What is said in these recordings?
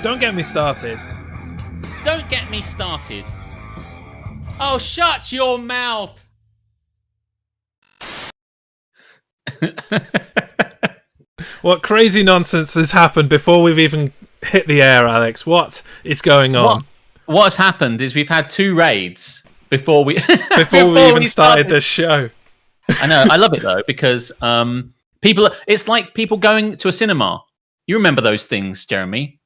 Don't get me started. Don't get me started. Oh, shut your mouth. What crazy nonsense has happened before we've even hit the air, Alex? What is going on? What has happened is we've had 2 raids before we before we even started this show. I know. I love it though because it's like people going to a cinema. You remember those things, Jeremy?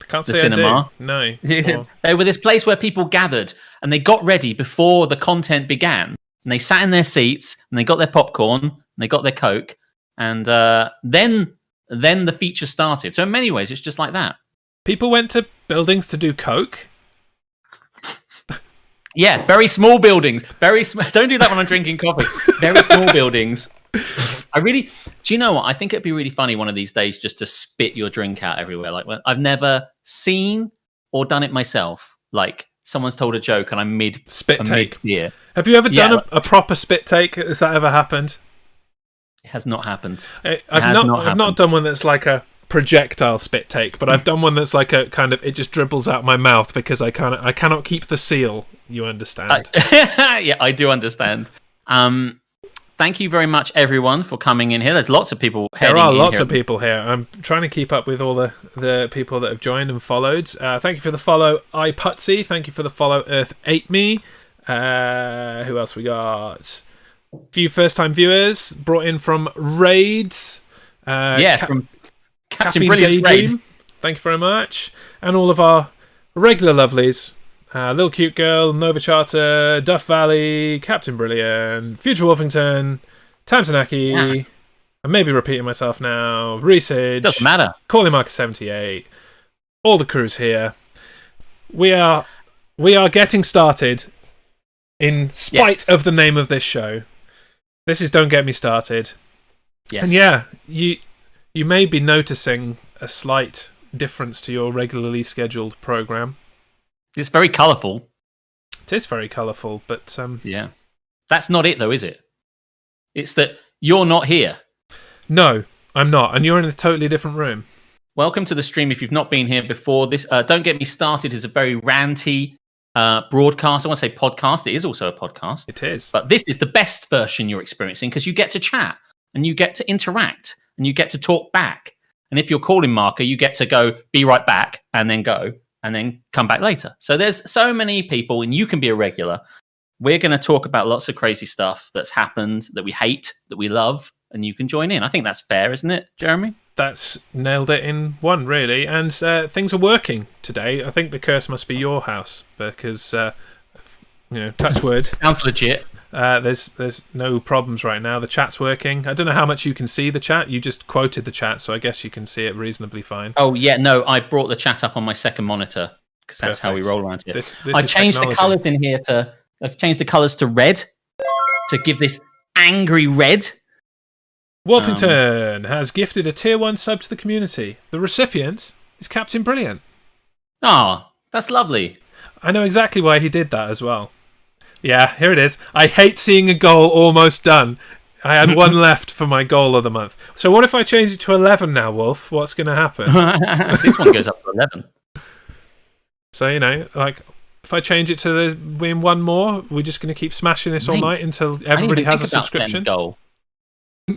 I can't the say cinema. I do. No. They were this place where people gathered and they got ready before the content began. And they sat in their seats and they got their popcorn and they got their Coke. And then the feature started. So in many ways, it's just like that. People went to buildings to do Coke? Yeah, very small buildings. Don't do that when I'm drinking coffee. Very small buildings. Do you know what? I think it'd be really funny one of these days just to spit your drink out everywhere. Like, I've never seen or done it myself. Like, someone's told a joke and I'm spit take. Beer. Have you ever done a proper spit take? Has that ever happened? It has not happened. I've not done one that's like a projectile spit take, but I've done one that's like a kind of, it just dribbles out my mouth because I cannot keep the seal. You understand? Yeah, I do understand. Thank you very much, everyone, for coming in here. There's lots of people heading in here. There are lots of people here. I'm trying to keep up with all the people that have joined and followed. Thank you for the follow, iPutsy. Thank you for the follow, Earth Ate Me. Who else we got? A few first-time viewers brought in from raids. From Captain Brilliant's raid. Thank you very much. And all of our regular lovelies. Little Cute Girl, Nova Charter, Duff Valley, Captain Brilliant, Future Wolfington, Tamsanaki, I may be repeating myself now, Research, doesn't matter. Calling Marcus 78, all the crews here. We are getting started in spite of the name of this show. This is Don't Get Me Started. Yes. And yeah, you may be noticing a slight difference to your regularly scheduled program. It's very colourful. It is very colourful, but... yeah. That's not it, though, is it? It's that you're not here. No, I'm not, and you're in a totally different room. Welcome to the stream if you've not been here before. This Don't Get Me Started is a very ranty broadcast. I want to say podcast. It is also a podcast. It is. But this is the best version you're experiencing because you get to chat, and you get to interact, and you get to talk back. And if you're calling Marker, you get to go, be right back, and then go. And then come back later. So there's so many people, and you can be a regular. We're going to talk about lots of crazy stuff that's happened, that we hate, that we love, and you can join in. I think that's fair, isn't it, Jeremy? That's nailed it in one, really. And things are working today. I think the curse must be your house because, touch wood. Sounds legit. There's no problems right now. The chat's working. I don't know how much you can see the chat. You just quoted the chat, so I guess you can see it reasonably fine. Oh, yeah, no, I brought the chat up on my second monitor because that's how we roll around here. I've changed the colours in here I've changed the colours to red to give this angry red. Wolfington has gifted a tier 1 sub to the community. The recipient is Captain Brilliant. Oh, that's lovely. I know exactly why he did that as well. Yeah, here it is. I hate seeing a goal almost done. I had one left for my goal of the month. So what if I change it to 11 now, Wolf? What's going to happen? This one goes up to 11. So, if I change it to win one more, we're just going to keep smashing this all night until everybody has a subscription? Goal.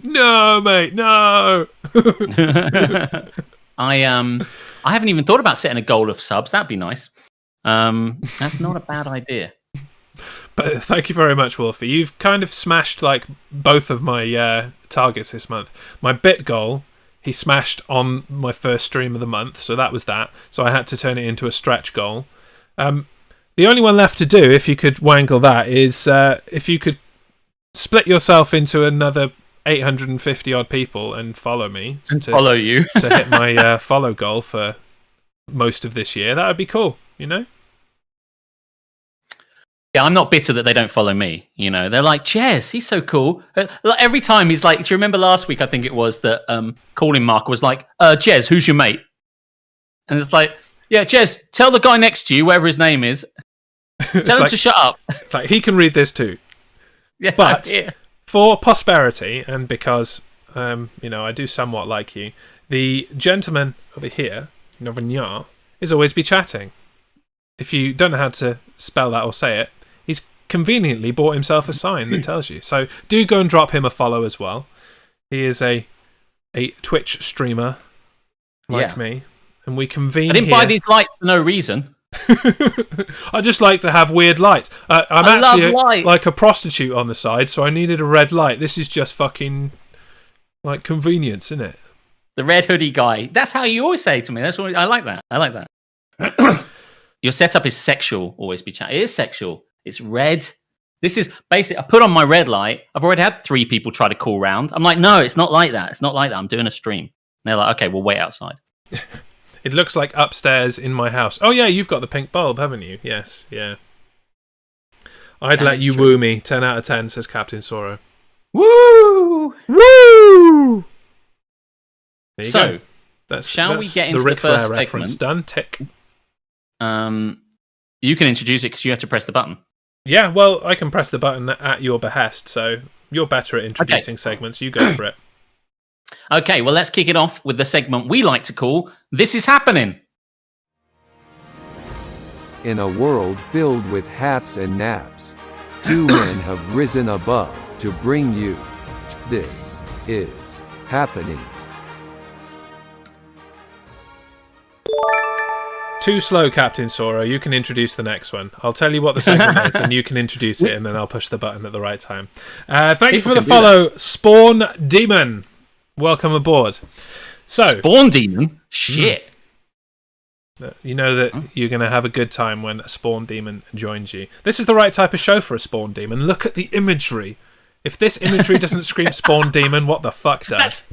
No, mate, no! I haven't even thought about setting a goal of subs. That'd be nice. That's not a bad idea. But thank you very much, Wolfie. You've kind of smashed both of my targets this month. My bit goal, he smashed on my first stream of the month, so that was that. So I had to turn it into a stretch goal. The only one left to do, if you could wangle that, is if you could split yourself into another 850 odd people and follow me. Follow you. to hit my follow goal for most of this year. That would be cool, Yeah, I'm not bitter that they don't follow me. They're like, Jez, he's so cool. Every time he's like, do you remember last week? I think it was that calling Mark was like, Jez, who's your mate? And it's like, yeah, Jez, tell the guy next to you, whatever his name is, tell him to shut up. It's like, he can read this too. Yeah, but for posterity, and because, I do somewhat like you, the gentleman over here, Novignar, is always be chatting. If you don't know how to spell that or say it, he's conveniently bought himself a sign that tells you. So do go and drop him a follow as well. He is a Twitch streamer like me, and we convene. I didn't buy these lights for no reason. I just like to have weird lights. I'm actually like a prostitute on the side, so I needed a red light. This is just fucking like convenience, isn't it? The red hoodie guy. That's how you always say to me. That's what I like. That I like that. Your setup is sexual. Always be chat. It is sexual. It's red. This is basically. I put on my red light. I've already had 3 people try to call round. I'm like, no, it's not like that. It's not like that. I'm doing a stream. And they're like, okay, we'll wait outside. It looks like upstairs in my house. Oh yeah, you've got the pink bulb, haven't you? Yes, yeah. I'd let you woo me. 10 out of 10, says Captain Sora. Woo! Woo! There you go. That's we get into the Ric first Flair reference done? Tick. You can introduce it because you have to press the button. Yeah, well, I can press the button at your behest, so you're better at introducing segments. You go for it. Okay, well, let's kick it off with the segment we like to call This Is Happening. In a world filled with haps and naps, 2 men have risen above to bring you This Is Happening. Too slow, Captain Sora. You can introduce the next one. I'll tell you what the segment is, and you can introduce it, and then I'll push the button at the right time. Thank you for the follow, Spawn Demon. Welcome aboard. So, Spawn Demon? Shit. You know that you're going to have a good time when a Spawn Demon joins you. This is the right type of show for a Spawn Demon. Look at the imagery. If this imagery doesn't scream Spawn Demon, what the fuck does?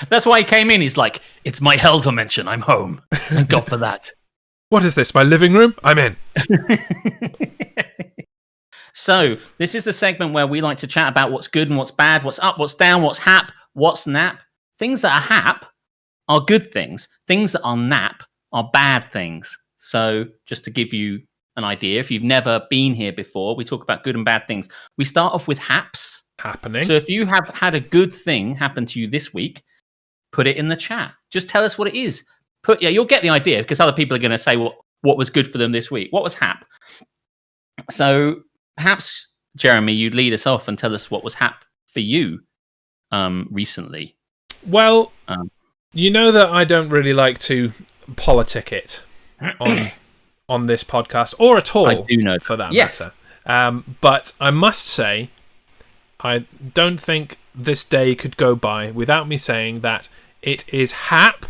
That's why he came in. He's like, it's my hell dimension. I'm home. Thank God for that. What is this, my living room? I'm in. So, this is the segment where we like to chat about what's good and what's bad, what's up, what's down, what's hap, what's nap. Things that are hap are good things. Things that are nap are bad things. So, just to give you an idea, if you've never been here before, we talk about good and bad things. We start off with haps. Happening. So, if you have had a good thing happen to you this week, put it in the chat. Just tell us what it is. You'll get the idea because other people are going to say what was good for them this week. What was hap? So, perhaps, Jeremy, you'd lead us off and tell us what was hap for you recently. Well, you know that I don't really like to politic it on this podcast, or at all, I do know for that matter. But I must say, I don't think this day could go by without me saying that it is hap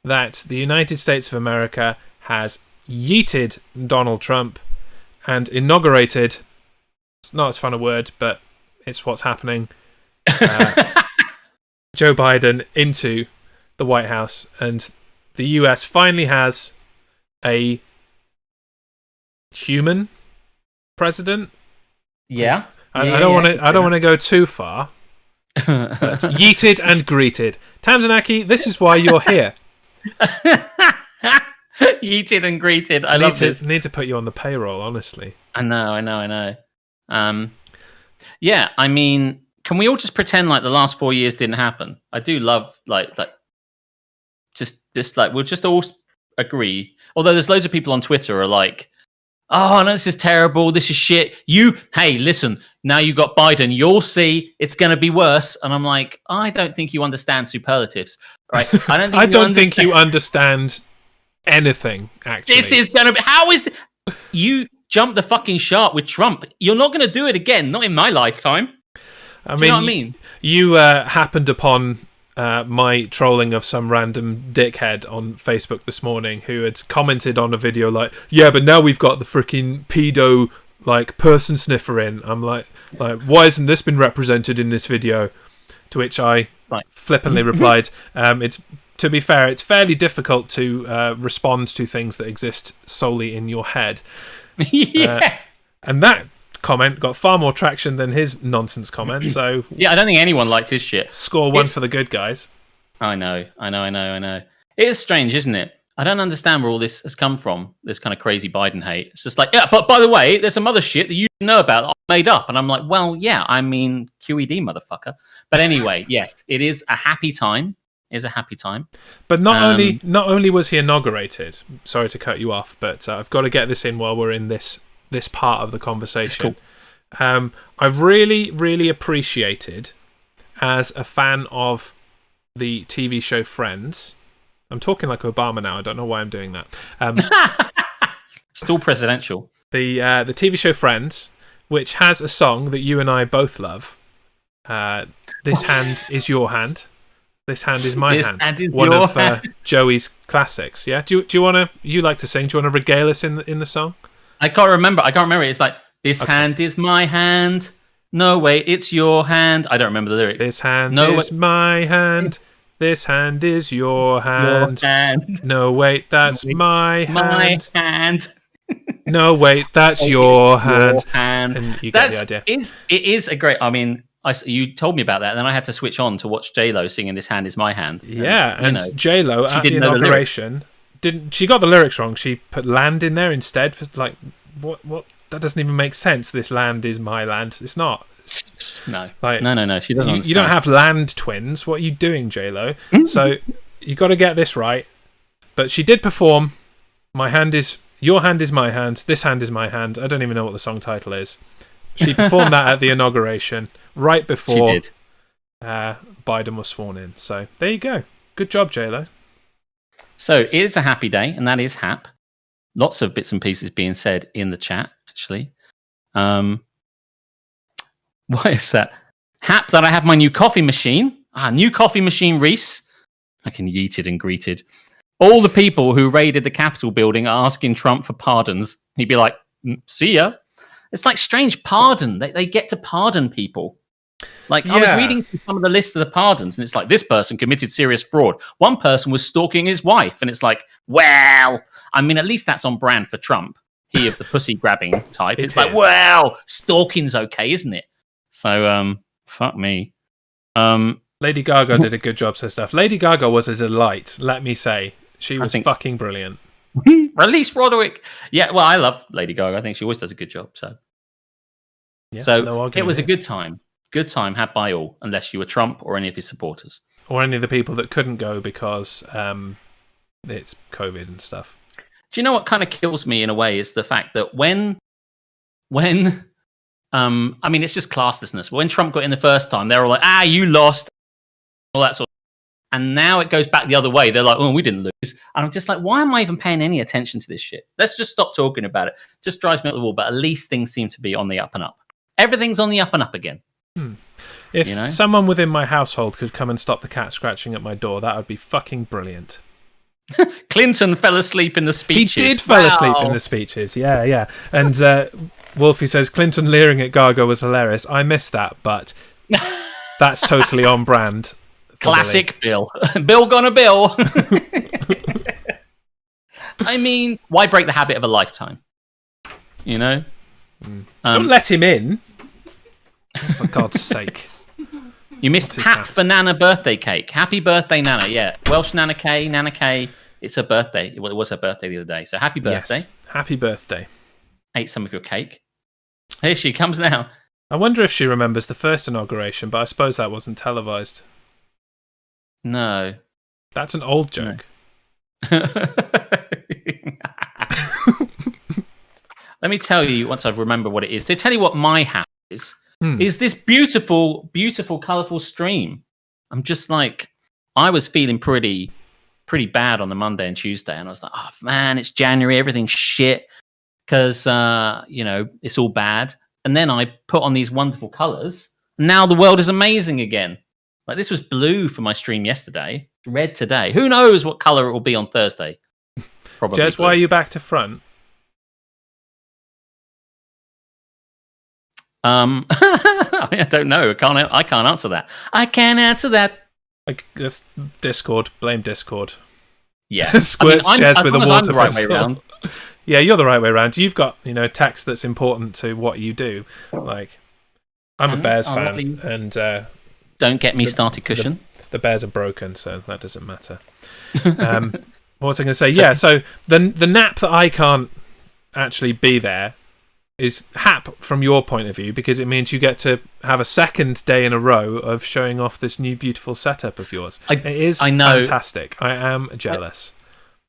that the United States of America has yeeted Donald Trump and inaugurated, it's not as fun a word, but it's what's happening, Joe Biden into the White House, and the US finally has a human president. Yeah. I don't want to go too far. But yeeted and greeted. Tamzanaki, this is why you're here. Yeeted and greeted. I love this. Need to put you on the payroll, honestly. I know. Yeah, I mean, can we all just pretend like the last 4 years didn't happen? I do love just we'll just all agree. Although there's loads of people on Twitter who are like, oh no, this is terrible, this is shit. Hey, listen, now you got Biden, you'll see it's going to be worse. And I'm like, I don't think you understand superlatives, right? I don't think you understand anything, actually. This is going to be, how is you jumped the fucking shark with Trump. You're not going to do it again, not in my lifetime. Do you know what I mean? You happened upon my trolling of some random dickhead on Facebook this morning who had commented on a video like, yeah, but now we've got the freaking pedo person sniffer in. I'm like, why hasn't this been represented in this video? To which I flippantly replied, to be fair, it's fairly difficult to respond to things that exist solely in your head. Yeah. And that comment got far more traction than his nonsense comment. So yeah, I don't think anyone liked his shit. Score one for the good guys. I know. It is strange, isn't it? I don't understand where all this has come from. This kind of crazy Biden hate. It's just like, yeah, but by the way, there's some other shit that you know about that I made up, and I'm like, well, yeah, I mean, QED, motherfucker. But anyway, yes, it is a happy time It is a happy time. But not only was he inaugurated. Sorry to cut you off, but I've got to get this in while we're in this part of the conversation. Cool. I really, really appreciated, as a fan of the TV show Friends. I'm talking like Obama now. I don't know why I'm doing that. Still presidential. The TV show Friends, which has a song that you and I both love. This hand is your hand. This hand is my hand. One of Joey's classics. Yeah. Do you want to? You like to sing? Do you want to regale us in the song? I can't remember. It's like, this hand is my hand. No, wait, it's your hand. I don't remember the lyrics. This hand is my hand. This hand is your hand. No, wait, that's my hand. My hand. No, wait, that's your hand. And you get the idea. It is a great. I mean, you told me about that, and then I had to switch on to watch J-Lo singing "This Hand Is My Hand." Yeah, and J-Lo at the inauguration she got the lyrics wrong. She put "land" in there instead. For like, what? That doesn't even make sense. This land is my land. It's not. No. Like, No. She doesn't. You don't have land twins. What are you doing, J-Lo? So you got to get this right. But she did perform. Your hand is my hand. This hand is my hand. I don't even know what the song title is. She performed that at the inauguration right before Biden was sworn in. So there you go. Good job, J-Lo. So it is a happy day, and that is Hap. Lots of bits and pieces being said in the chat, actually. What is that? Hap, that I have my new coffee machine. New coffee machine, Reese. I can yeeted and greeted. All the people who raided the Capitol building are asking Trump for pardons. He'd be like, see ya. It's like strange pardon. They get to pardon people. Like, I was reading some of the list of the pardons, and it's like, this person committed serious fraud. One person was stalking his wife, and it's like, well, I mean, at least that's on brand for Trump. He of the pussy grabbing type. It's like, well, stalking's okay, isn't it? So, fuck me. Lady Gaga did a good job, so stuff. Lady Gaga was a delight, let me say. She was fucking brilliant. Release Roderick. Yeah, well, I love Lady Gaga. I think she always does a good job. So it was a good time. Good time had by all, unless you were Trump or any of his supporters. Or any of the people that couldn't go because it's COVID and stuff. Do you know what kind of kills me in a way is the fact that when I mean, it's just classlessness. When Trump got in the first time, they were like, you lost. All that sort of. And now it goes back the other way. They're like, oh, we didn't lose. And I'm just like, why am I even paying any attention to this shit? Let's just stop talking about it. Just drives me up the wall. But at least things seem to be on the up and up. Everything's on the up and up again. If someone within my household could come and stop the cat scratching at my door, that would be fucking brilliant. Clinton fell asleep in the speeches. He did fall asleep in the speeches. Yeah. And Wolfie says, Clinton leering at Gaga was hilarious. I missed that, but that's totally on brand. Classic Bill. Bill gonna Bill. I mean, why break the habit of a lifetime? You know? Don't let him in. Oh, for God's sake. You missed Hap for Nana birthday cake. Happy birthday, Nana. Yeah. Welsh Nana K. It's her birthday. Well, it was her birthday the other day. So happy birthday. Yes. Happy birthday. Ate some of your cake. Here she comes now. I wonder if she remembers the first inauguration, but I suppose that wasn't televised. No. That's an old joke. No. Let me tell you, once I remember what it is, to tell you what my Hap is this beautiful, beautiful, colourful stream. I'm just like, I was feeling pretty bad on the Monday and Tuesday, and I was like, oh man, it's January, everything's shit, because it's all bad. And then I put on these wonderful colours, and now the world is amazing again. Like, this was blue for my stream yesterday, red today. Who knows what colour it will be on Thursday? Probably. Jez, why are you back to front? I don't know. I can't answer that. I can't answer that. Like, this Discord. Blame Discord. Yeah. Squirts Jez with a water right way around. Yeah, you're the right way around. You've got, text that's important to what you do. Like, I'm a Bears fan, and don't get me started, Cushion. The Bears are broken, so that doesn't matter. What was I going to say? Yeah, so the nap that I can't actually be there, is hap from your point of view, because it means you get to have a second day in a row of showing off this new beautiful setup of yours. It is fantastic. I am jealous.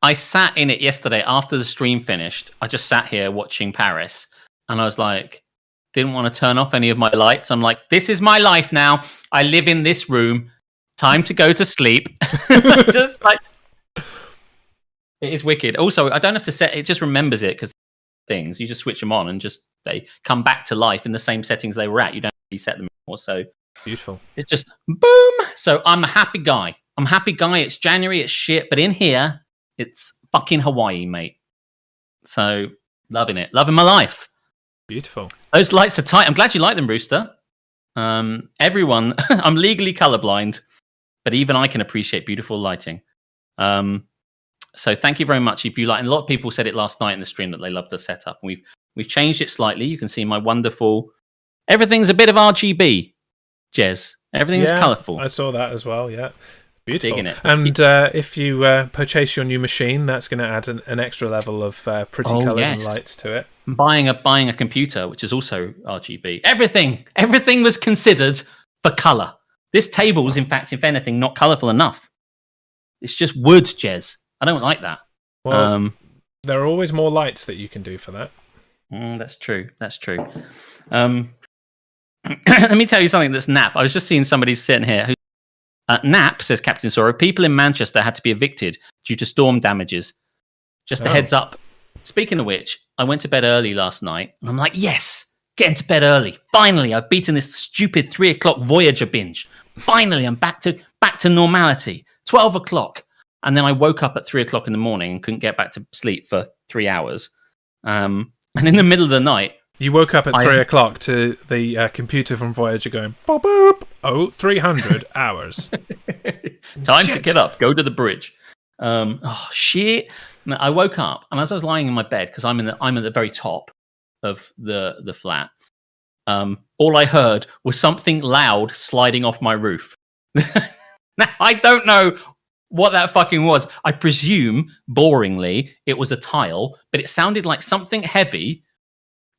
I sat in it yesterday after the stream finished. I just sat here watching Paris, and I was like, didn't want to turn off any of my lights. I'm like, this is my life now. I live in this room. Time to go to sleep. Just like, it is wicked. Also, I don't have to set it; just remembers it because things you just switch them on and just they come back to life in the same settings they were at. You don't reset them anymore. So beautiful. It's just boom. So I'm a happy guy. It's January. It's shit, but in here, it's fucking Hawaii, mate. So loving it, loving my life. Beautiful. Those lights are tight. I'm glad you like them, Brewster. Everyone, I'm legally colorblind, but even I can appreciate beautiful lighting. So thank you very much. If you like, and a lot of people said it last night in the stream that they loved the setup. We've changed it slightly. You can see my wonderful. Everything's a bit of RGB, Jez. Everything's colourful. I saw that as well. Yeah, beautiful. Digging it. And if you purchase your new machine, that's going to add an extra level of pretty colours and lights to it. Buying a computer, which is also RGB. Everything was considered for colour. This table's, in fact, if anything, not colourful enough. It's just wood, Jez. I don't like that. Well, there are always more lights that you can do for that. That's true. Let me tell you something that's nap. I was just seeing somebody sitting here. Nap, says Captain Sora, people in Manchester had to be evicted due to storm damages. Just a heads up. Speaking of which, I went to bed early last night. And I'm like, yes, getting to bed early. Finally, I've beaten this stupid 3 o'clock Voyager binge. Finally, I'm back to normality. 12 o'clock. And then I woke up at 3 o'clock in the morning and couldn't get back to sleep for 3 hours. And in the middle of the night... You woke up at 3 o'clock to the computer from Voyager going, boop, boop. Oh, 300 hours. Time to get up. Go to the bridge. Oh, shit. I woke up, and as I was lying in my bed, because I'm at the very top of the flat, all I heard was something loud sliding off my roof. Now, I don't know what that fucking was. I presume, boringly, it was a tile, but it sounded like something heavy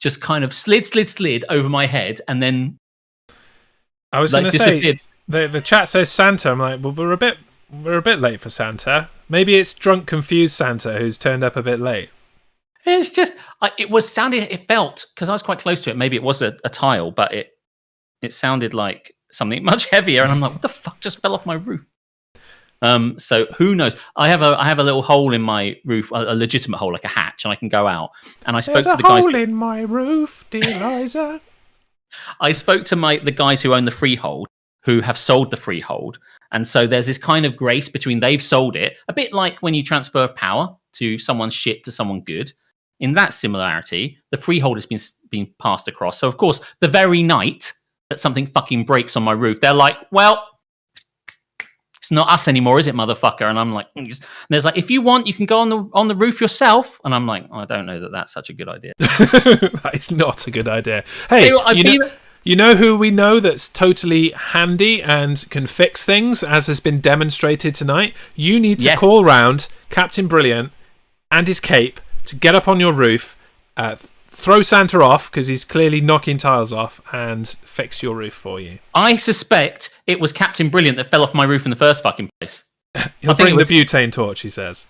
just kind of slid over my head, and then I was going to say, the chat says Santa. I'm like, well, we're a bit late for Santa. Maybe it's drunk, confused Santa who's turned up a bit late. It's just, it felt, because I was quite close to it, maybe it was a tile, but it sounded like something much heavier, and I'm like, what the fuck just fell off my roof? So who knows? I have a little hole in my roof, a legitimate hole, like a hatch, and I can go out. And I spoke to the guys. There's a hole in my roof, dear Liza. I spoke to the guys who own the freehold, who have sold the freehold, and so there's this kind of grace between they've sold it, a bit like when you transfer power to someone's shit to someone good. In that similarity, the freehold has been passed across. So of course, the very night that something fucking breaks on my roof, they're like, well, it's not us anymore, is it, motherfucker? And I'm like, and there's like, if you want, you can go on the roof yourself. And I'm like, I don't know that that's such a good idea. That is not a good idea. Hey, you know who we know that's totally handy and can fix things, as has been demonstrated tonight? You need to call round Captain Brilliant and his cape to get up on your roof, throw Santa off because he's clearly knocking tiles off, and fix your roof for you. I suspect it was Captain Brilliant that fell off my roof in the first fucking place. He'll bring the butane torch, he says.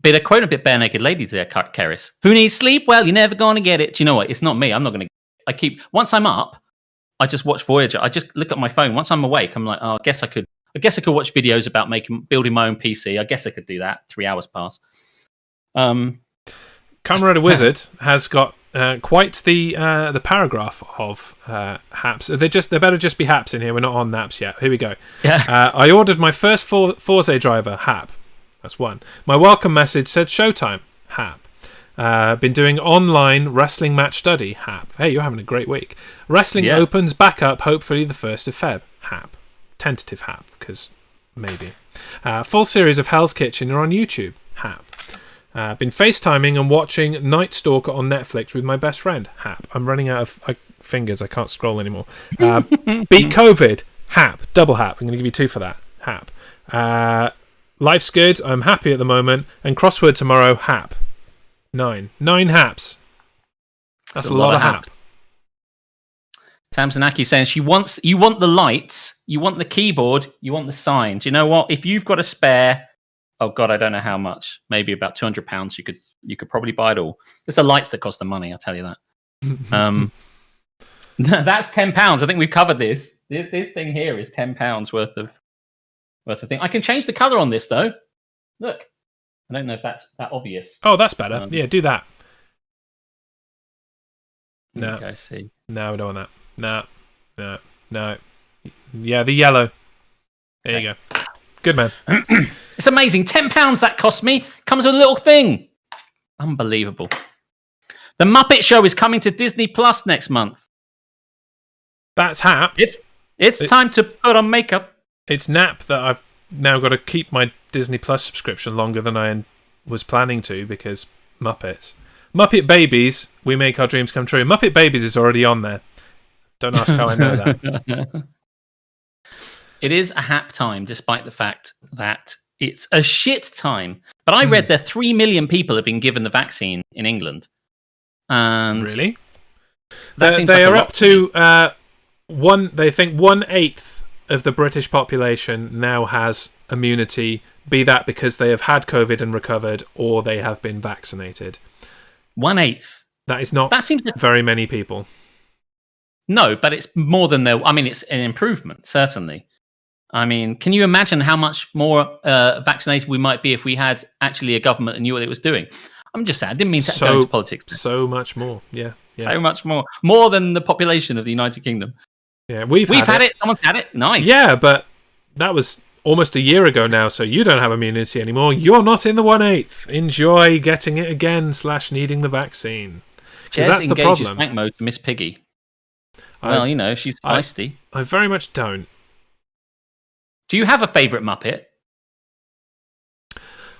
Bit of quote a bit bare naked lady there, Keris. Who needs sleep? Well, you're never going to get it. Do you know what? It's not me. I'm not going to. Once I'm up, I just watch Voyager. I just look at my phone. Once I'm awake, I'm like, oh, I guess I could watch videos about building my own PC. I guess I could do that. 3 hours pass. Camerata Wizard has got quite the paragraph of haps. They better just be haps in here. We're not on naps yet. Here we go. Yeah. I ordered my first Forze driver, hap. That's one. My welcome message said showtime, hap. Been doing online wrestling match study, hap. Hey, you're having a great week. Wrestling opens back up, hopefully the 1st of Feb, hap. Tentative hap, because maybe. Full series of Hell's Kitchen are on YouTube, hap. Been FaceTiming and watching Night Stalker on Netflix with my best friend, hap. I'm running out of fingers, I can't scroll anymore. Beat COVID, hap. Double hap. I'm going to give you 2 for that, hap. Life's good, I'm happy at the moment. And crossword tomorrow, hap. 9 haps. That's a lot of hap. Tamsinaki saying you want the lights, you want the keyboard, you want the sign. Do you know what? If you've got a spare, oh god, I don't know how much, maybe about £200, you could probably buy it all. It's the lights that cost the money, I'll tell you that. That's £10. I think we've covered this. This thing here is £10 worth of thing. I can change the colour on this though. Look, I don't know if that's that obvious. Oh, that's better. Yeah, do that. No, I see. No, we don't want that. No. Yeah, the yellow. There you go. Good man. It's amazing. £10 that cost me. Comes with a little thing. Unbelievable. The Muppet Show is coming to Disney Plus next month. That's hap. It's time to put on makeup. It's nap that I've now got to keep my Disney Plus subscription longer than I was planning to because Muppets. Muppet Babies, we make our dreams come true. Muppet Babies is already on there. Don't ask how I know that. It is a hap time, despite the fact that it's a shit time. But I read that 3 million people have been given the vaccine in England. And really? They are up to they think 1/8 of the British population now has immunity, be that because they have had COVID and recovered, or they have been vaccinated. 1/8. That is not very many people. No, but it's more than it's an improvement, certainly. I mean, can you imagine how much more vaccinated we might be if we had actually a government that knew what it was doing? I'm just saying, I didn't mean to go into politics. So much more, yeah. So much more. More than the population of the United Kingdom. Yeah, we've had it. Someone's had it. Nice. Yeah, but that was almost a year ago now, so you don't have immunity anymore. You're not in the 1/8. Enjoy getting it again / needing the vaccine. Jez that's the engages problem. bank mode to Miss Piggy. Well, she's feisty. I very much don't. Do you have a favourite Muppet?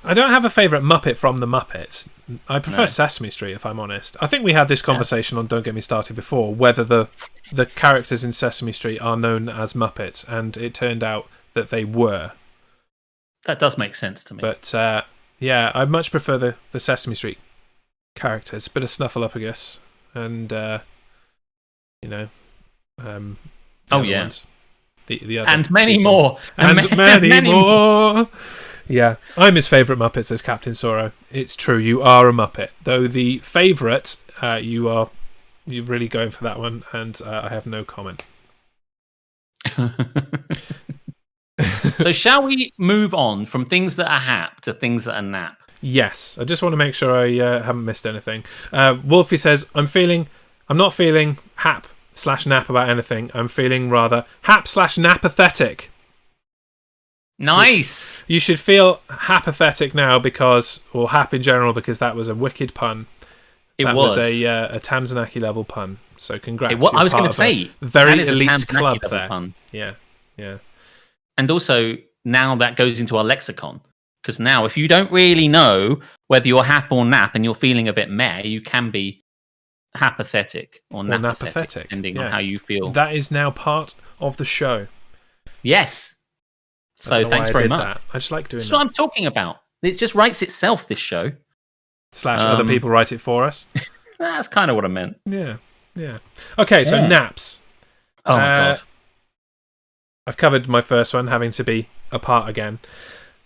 I don't have a favourite Muppet from the Muppets. I prefer Sesame Street, if I'm honest. I think we had this conversation on Don't Get Me Started before, whether the characters in Sesame Street are known as Muppets, and it turned out that they were. That does make sense to me. But, I much prefer the Sesame Street characters. Bit of Snuffleupagus, and, ones. The other and many people. More. And many more. Yeah, I'm his favourite Muppet, says Captain Sorrow. It's true, you are a Muppet. Though the favourite, you're really going for that one, and I have no comment. So shall we move on from things that are hap to things that are nap? Yes, I just want to make sure I haven't missed anything. Wolfie says, I'm not feeling hap / nap about anything. I'm feeling rather hap / napathetic. Nice. You should feel hapathetic now or hap in general, because that was a wicked pun. That was a Tamsinaki level pun. So congrats. I was going to say, very that is elite a club level there. Pun. Yeah. And also now that goes into our lexicon, because now if you don't really know whether you're hap or nap and you're feeling a bit meh, you can be hapathetic or napathetic, depending on how you feel. That is now part of the show. Yes. So thanks very much. That. I just like doing that. That's what I'm talking about. It just writes itself, this show. / other people write it for us. That's kind of what I meant. Yeah. Okay, so naps. Oh my God. I've covered my first one, having to be apart again.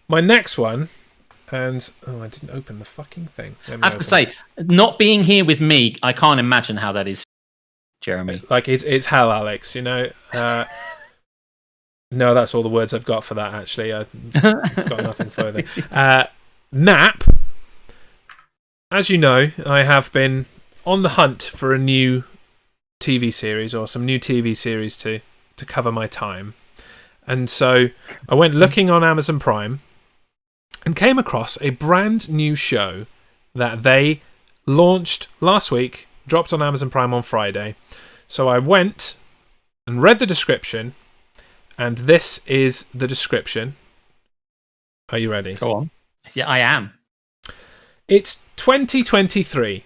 My next one, I didn't open the fucking thing. I have to say, not being here with me, I can't imagine how that is, Jeremy. Like, it's hell, Alex, No, that's all the words I've got for that, actually. I've got nothing further. Nap. As you know, I have been on the hunt for a new TV series, or some new TV series to cover my time. And so I went looking on Amazon Prime and came across a brand new show that they launched last week, dropped on Amazon Prime on Friday. So I went and read the description, and this is the description. Are you ready? Go on. Yeah, I am. It's 2023.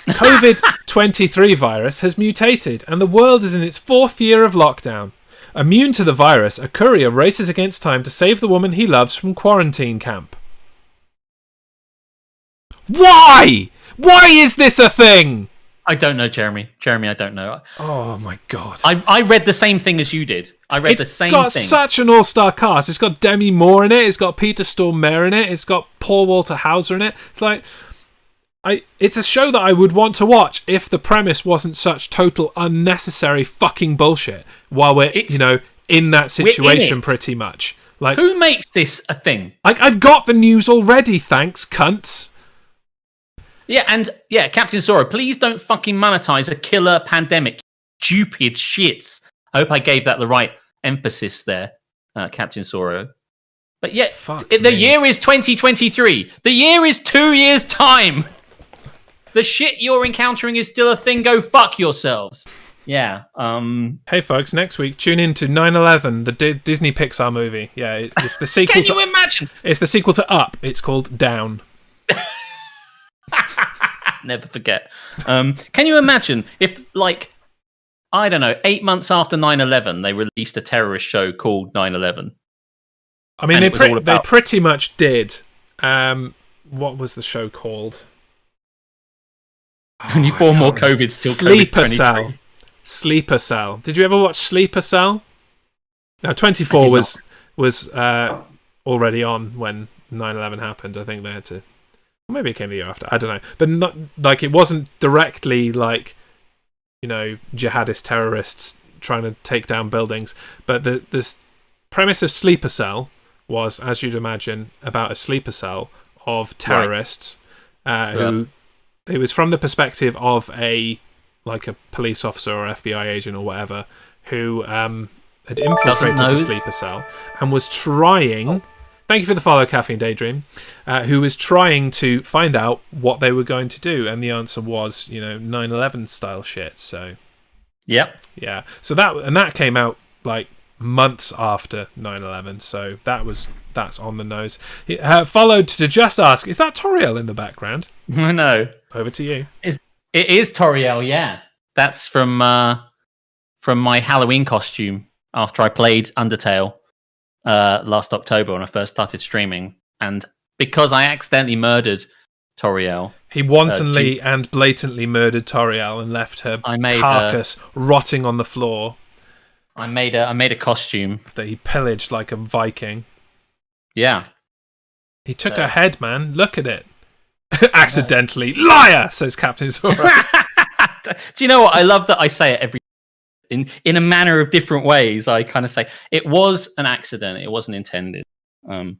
COVID-23 virus has mutated, and the world is in its 4th year of lockdown. Immune to the virus, a courier races against time to save the woman he loves from quarantine camp. Why? Why is this a thing? I don't know, Jeremy. I don't know. Oh my god! I read the same thing as you did. I read the same thing. It's got such an all-star cast. It's got Demi Moore in it. It's got Peter Stormare in it. It's got Paul Walter Hauser in it. It's like, it's a show that I would want to watch if the premise wasn't such total unnecessary fucking bullshit. While we're in that situation, pretty much. Like, who makes this a thing? I've got the news already. Thanks, cunts. Yeah, and Captain Zoro, please don't fucking monetize a killer pandemic. Stupid shits. I hope I gave that the right emphasis there, Captain Zoro. But yeah, the year is 2023. The year is 2 years' time. The shit you're encountering is still a thing. Go fuck yourselves. Yeah. Hey, folks, next week, tune in to 9/11, the Disney Pixar movie. Yeah, it's the sequel Can you imagine? It's the sequel to Up. It's called Down. Never forget. Can you imagine if, like, I don't know, 8 months after 9/11, they released a terrorist show called 9/11? I mean, they pretty much did. What was the show called? Only 4 more COVIDs till Sleeper Cell. Sleeper Cell. Did you ever watch Sleeper Cell? Now, 24 was already on when 9/11 happened. I think they had to. Maybe it came the year after. I don't know, but not like it wasn't directly like, jihadist terrorists trying to take down buildings. But this premise of Sleeper Cell was, as you'd imagine, about a sleeper cell of terrorists who it was from the perspective of a police officer or FBI agent or whatever who had infiltrated the sleeper cell and was trying. Thank you for the follow, Caffeine Daydream. Who was trying to find out what they were going to do, and the answer was, 9/11 style shit. So, yep, yeah. So that came out like months after 9/11. So that's on the nose. Followed to just ask, is that Toriel in the background? I know. Over to you. It is Toriel. Yeah, that's from my Halloween costume after I played Undertale. Last October when I first started streaming, and because I accidentally murdered Toriel, he wantonly and blatantly murdered Toriel and left her carcass rotting on the floor. I made a costume that he pillaged like a Viking. Yeah, he took her head, man. Look at it. Accidentally, liar, says Captain Zoro. Do you know what? I love that I say it every. In a manner of different ways, I kind of say it was an accident. It wasn't intended. Don't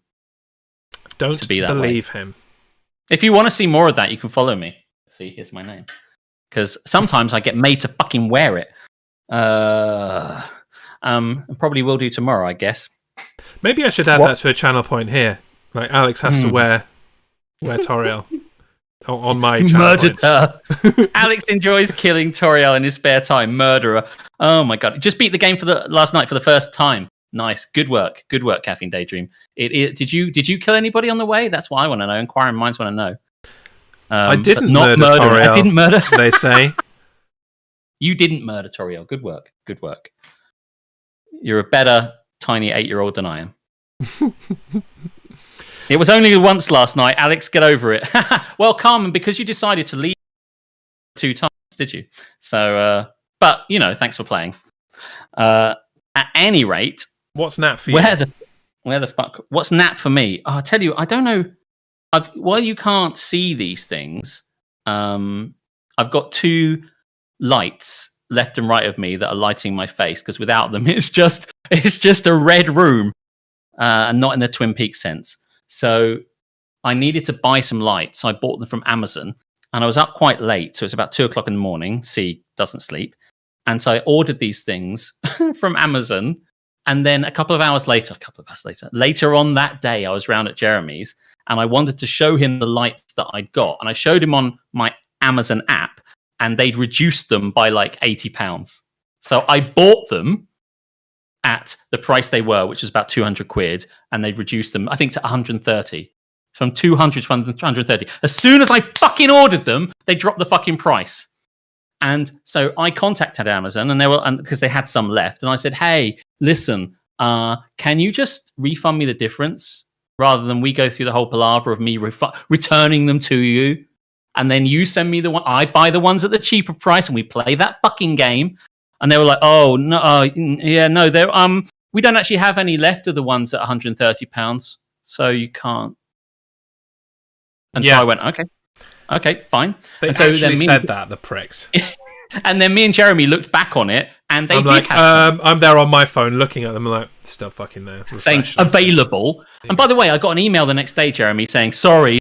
to be that believe way. him. If you want to see more of that, you can follow me. See, here's my name. Because sometimes I get made to fucking wear it. Probably will do tomorrow, I guess. Maybe I should add that to a channel point here. Like Alex has to wear Toriel. On my channel. Murdered her. Alex enjoys killing Toriel in his spare time. Murderer. Oh my god! Just beat the game last night for the first time. Nice, good work, Caffeine Daydream. Did you kill anybody on the way? That's what I want to know. Inquiring minds want to know. I didn't murder Toriel. I didn't murder. They say you didn't murder Toriel. Good work. You're a better tiny 8-year-old than I am. It was only once last night. Alex, get over it. Well, Carmen, because you decided to leave 2 times, did you? So, but, thanks for playing. At any rate... What's nap for you? Where the fuck... What's nap for me? Oh, I'll tell you, I don't know. While you can't see these things, I've got 2 lights left and right of me that are lighting my face, because without them, it's just a red room, and not in the Twin Peaks sense. So I needed to buy some lights. So I bought them from Amazon, and I was up quite late. So it's about 2:00 in the morning. C doesn't sleep. And so I ordered these things from Amazon. And then a couple of hours later, later on that day, I was round at Jeremy's, and I wanted to show him the lights that I'd got. And I showed him on my Amazon app, and they'd reduced them by like £80. So I bought them at the price they were, which was about 200 quid, and they reduced them, I think, to 130. From 200 to 130. As soon as I fucking ordered them, they dropped the fucking price. And so I contacted Amazon, and because they had some left, and I said, hey, listen, can you just refund me the difference rather than we go through the whole palaver of me returning them to you? and then you send me the one. I buy the ones at the cheaper price, and we play that fucking game. And they were like, "Oh no, yeah, no, there we don't actually have any left of the ones at £130, so you can't." And so I went, okay, fine. They and so actually said that, the pricks. And then me and Jeremy looked back on it, and they I'm did like, have some. I'm there on my phone looking at them. I'm like, still fucking there. Saying available. Yeah. And by the way, I got an email the next day, Jeremy, saying, sorry,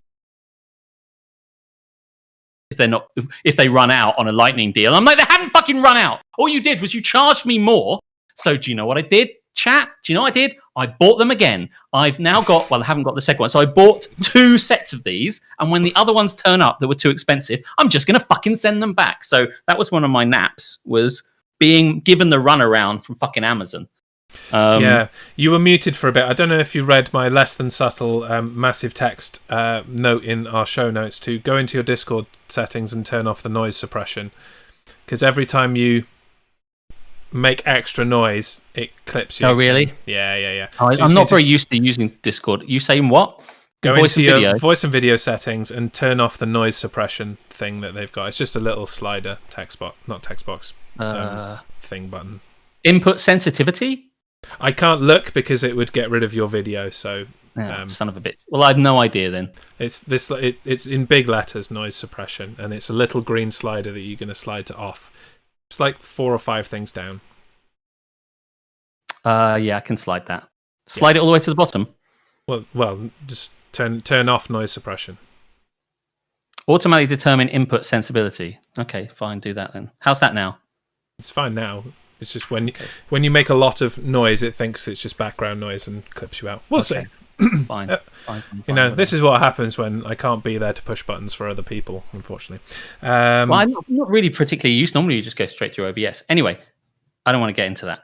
if they run out on a lightning deal. I'm like, they haven't fucking run out. All you did was you charged me more. So do you know what I did, chat? Do you know what I did? I bought them again. I've now got, I haven't got the second one. So I bought 2 sets of these. And when the other ones turn up that were too expensive, I'm just going to fucking send them back. So that was one of my naps, was being given the runaround from fucking Amazon. Yeah, you were muted for a bit. I don't know if you read my less than subtle massive text note in our show notes to go into your Discord settings and turn off the noise suppression, because every time you make extra noise, it clips you. Oh, really? Yeah. I'm not very used to using Discord. You saying what? Go into your voice and video settings and turn off the noise suppression thing that they've got. It's just a little slider text box, not text box, thing button. Input sensitivity? I can't look because it would get rid of your video. So, son of a bitch. Well, I have no idea then. It's this. It's in big letters, noise suppression, and it's a little green slider that you're going to slide to off. It's like 4 or 5 things down. Yeah, I can slide that. Slide it all the way to the bottom. Well, just turn off noise suppression. Automatically determine input sensibility. Okay, fine, do that then. How's that now? It's fine now. It's just when you make a lot of noise, it thinks it's just background noise and clips you out. We'll see. Fine. You know, this is what happens when I can't be there to push buttons for other people, unfortunately. Well, I'm not really particularly used. Normally, you just go straight through OBS. Anyway, I don't want to get into that.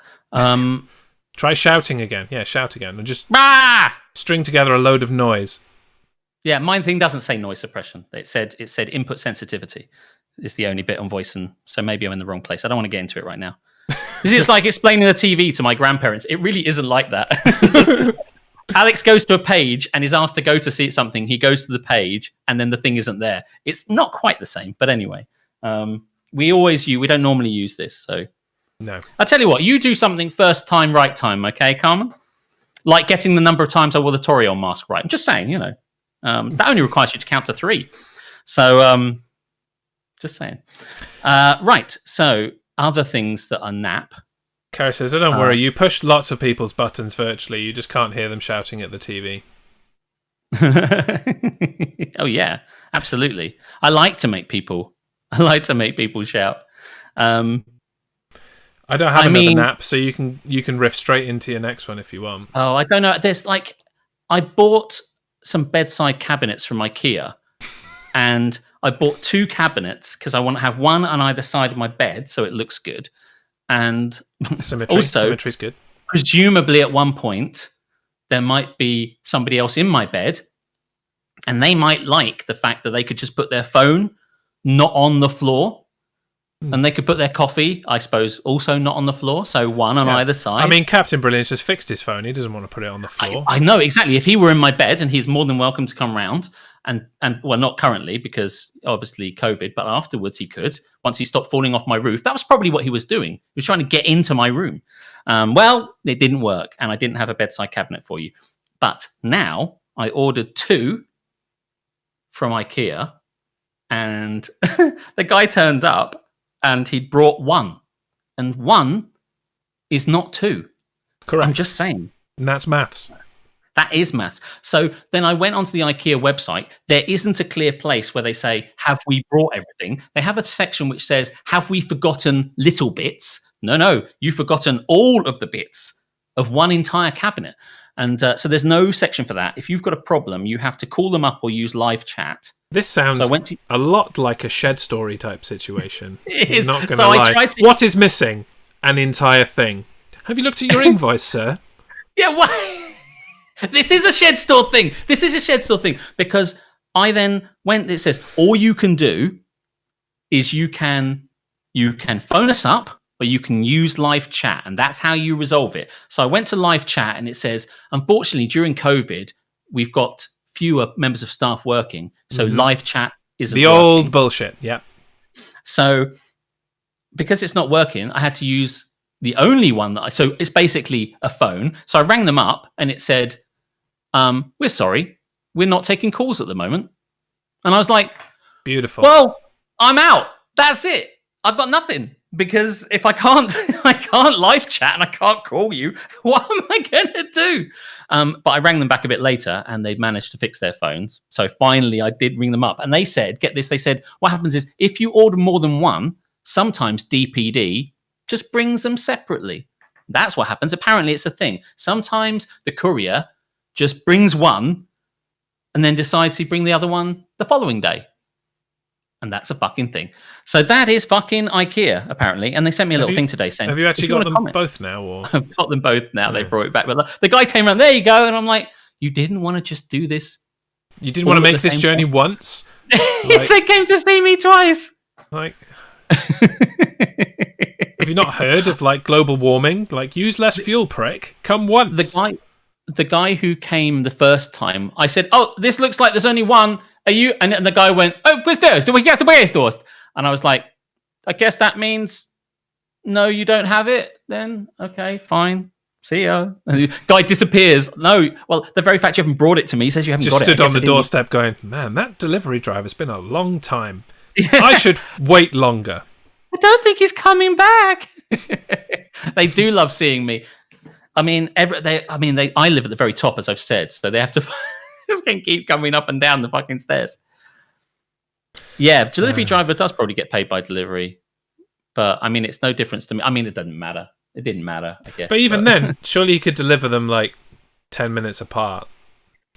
Try shouting again. Yeah, shout again. And just string together a load of noise. Yeah, mine thing doesn't say noise suppression. It said input sensitivity is the only bit on voice, and so maybe I'm in the wrong place. I don't want to get into it right now. It's like explaining the TV to my grandparents. It really isn't like that. Alex goes to a page and is asked to go to see something. He goes to the page and then the thing isn't there. It's not quite the same, but anyway, we don't normally use this. So no, I'll tell you what, you do something first time, right time. Okay, Carmen? Like getting the number of times I wore the Toriel mask right. I'm just saying, that only requires you to count to 3. So just saying. Right. So other things that are nap. Kara says, don't worry, you push lots of people's buttons virtually, you just can't hear them shouting at the TV. Oh yeah, absolutely. I like to make people shout. I don't have another nap, so you can riff straight into your next one if you want. Oh, I don't know. There's I bought some bedside cabinets from IKEA, and I bought 2 cabinets because I want to have one on either side of my bed so it looks good. And symmetry's good. Presumably at one point there might be somebody else in my bed, and they might like the fact that they could just put their phone not on the floor, and they could put their coffee, I suppose, also not on the floor. So one on either side. I mean, Captain Brilliant's just fixed his phone. He doesn't want to put it on the floor. I know, exactly. If he were in my bed, and he's more than welcome to come round, and well, not currently because obviously COVID, but afterwards he could, once he stopped falling off my roof. That was probably what he was doing. He was trying to get into my room. Well, it didn't work, and I didn't have a bedside cabinet for you. But now I ordered 2 from IKEA, and the guy turned up and he brought 1, and 1 is not 2. Correct. I'm just saying. And that's maths. That is maths. So then I went onto the IKEA website. There isn't a clear place where they say, have we brought everything? They have a section which says, have we forgotten little bits? No, you've forgotten all of the bits of one entire cabinet. And so there's no section for that. If you've got a problem, you have to call them up or use live chat. This sounds a lot like a shed story type situation. It is. I'm not going to lie. What is missing? An entire thing. Have you looked at your invoice, sir? Yeah, what? This is a shed store thing. Because I then went, it says, all you can do is you can phone us up, or you can use live chat, and that's how you resolve it. So I went to live chat, and it says, unfortunately, during COVID, we've got fewer members of staff working, so live chat isn't The working. old bullshit. Yeah. So because it's not working, I had to use the only one so it's basically a phone. So I rang them up and it said, we're sorry, we're not taking calls at the moment. And I was like, beautiful. Well, I'm out. That's it. I've got nothing. Because if I can't live chat and I can't call you, what am I going to do? But I rang them back a bit later and they'd managed to fix their phones. So finally I did ring them up and they said, get this, they said, what happens is if you order more than one, sometimes DPD just brings them separately. That's what happens. Apparently it's a thing. Sometimes the courier just brings one and then decides to bring the other one the following day. And that's a fucking thing. So that is fucking IKEA, apparently. And they sent me a little thing today saying... Have you actually got them both now? Or? I've got them both now. They brought it back. But the guy came around, there you go. And I'm like, you didn't want to just do this? You didn't want to make this journey once? Like, they came to see me twice. Like... Have you not heard of, like, global warming? Like, use less fuel, prick. Come once. The guy who came the first time, I said, oh, this looks like there's only one... Are you? And the guy went, oh, pues Dios, do we get to where stores? And I was like, I guess that means no, you don't have it. Then okay, fine. See ya. And the guy disappears. No, well, the very fact you haven't brought it to me says you haven't got it. Just stood on the doorstep going, man, that delivery driver's been a long time. I should wait longer. I don't think he's coming back. They do love seeing me. I mean, I live at the very top, as I've said, so they have to. Can keep coming up and down the fucking stairs. Yeah, delivery driver does probably get paid by delivery, but I mean, it's no difference to me. I mean, it doesn't matter. It didn't matter, I guess. But even then, surely you could deliver them like 10 minutes apart.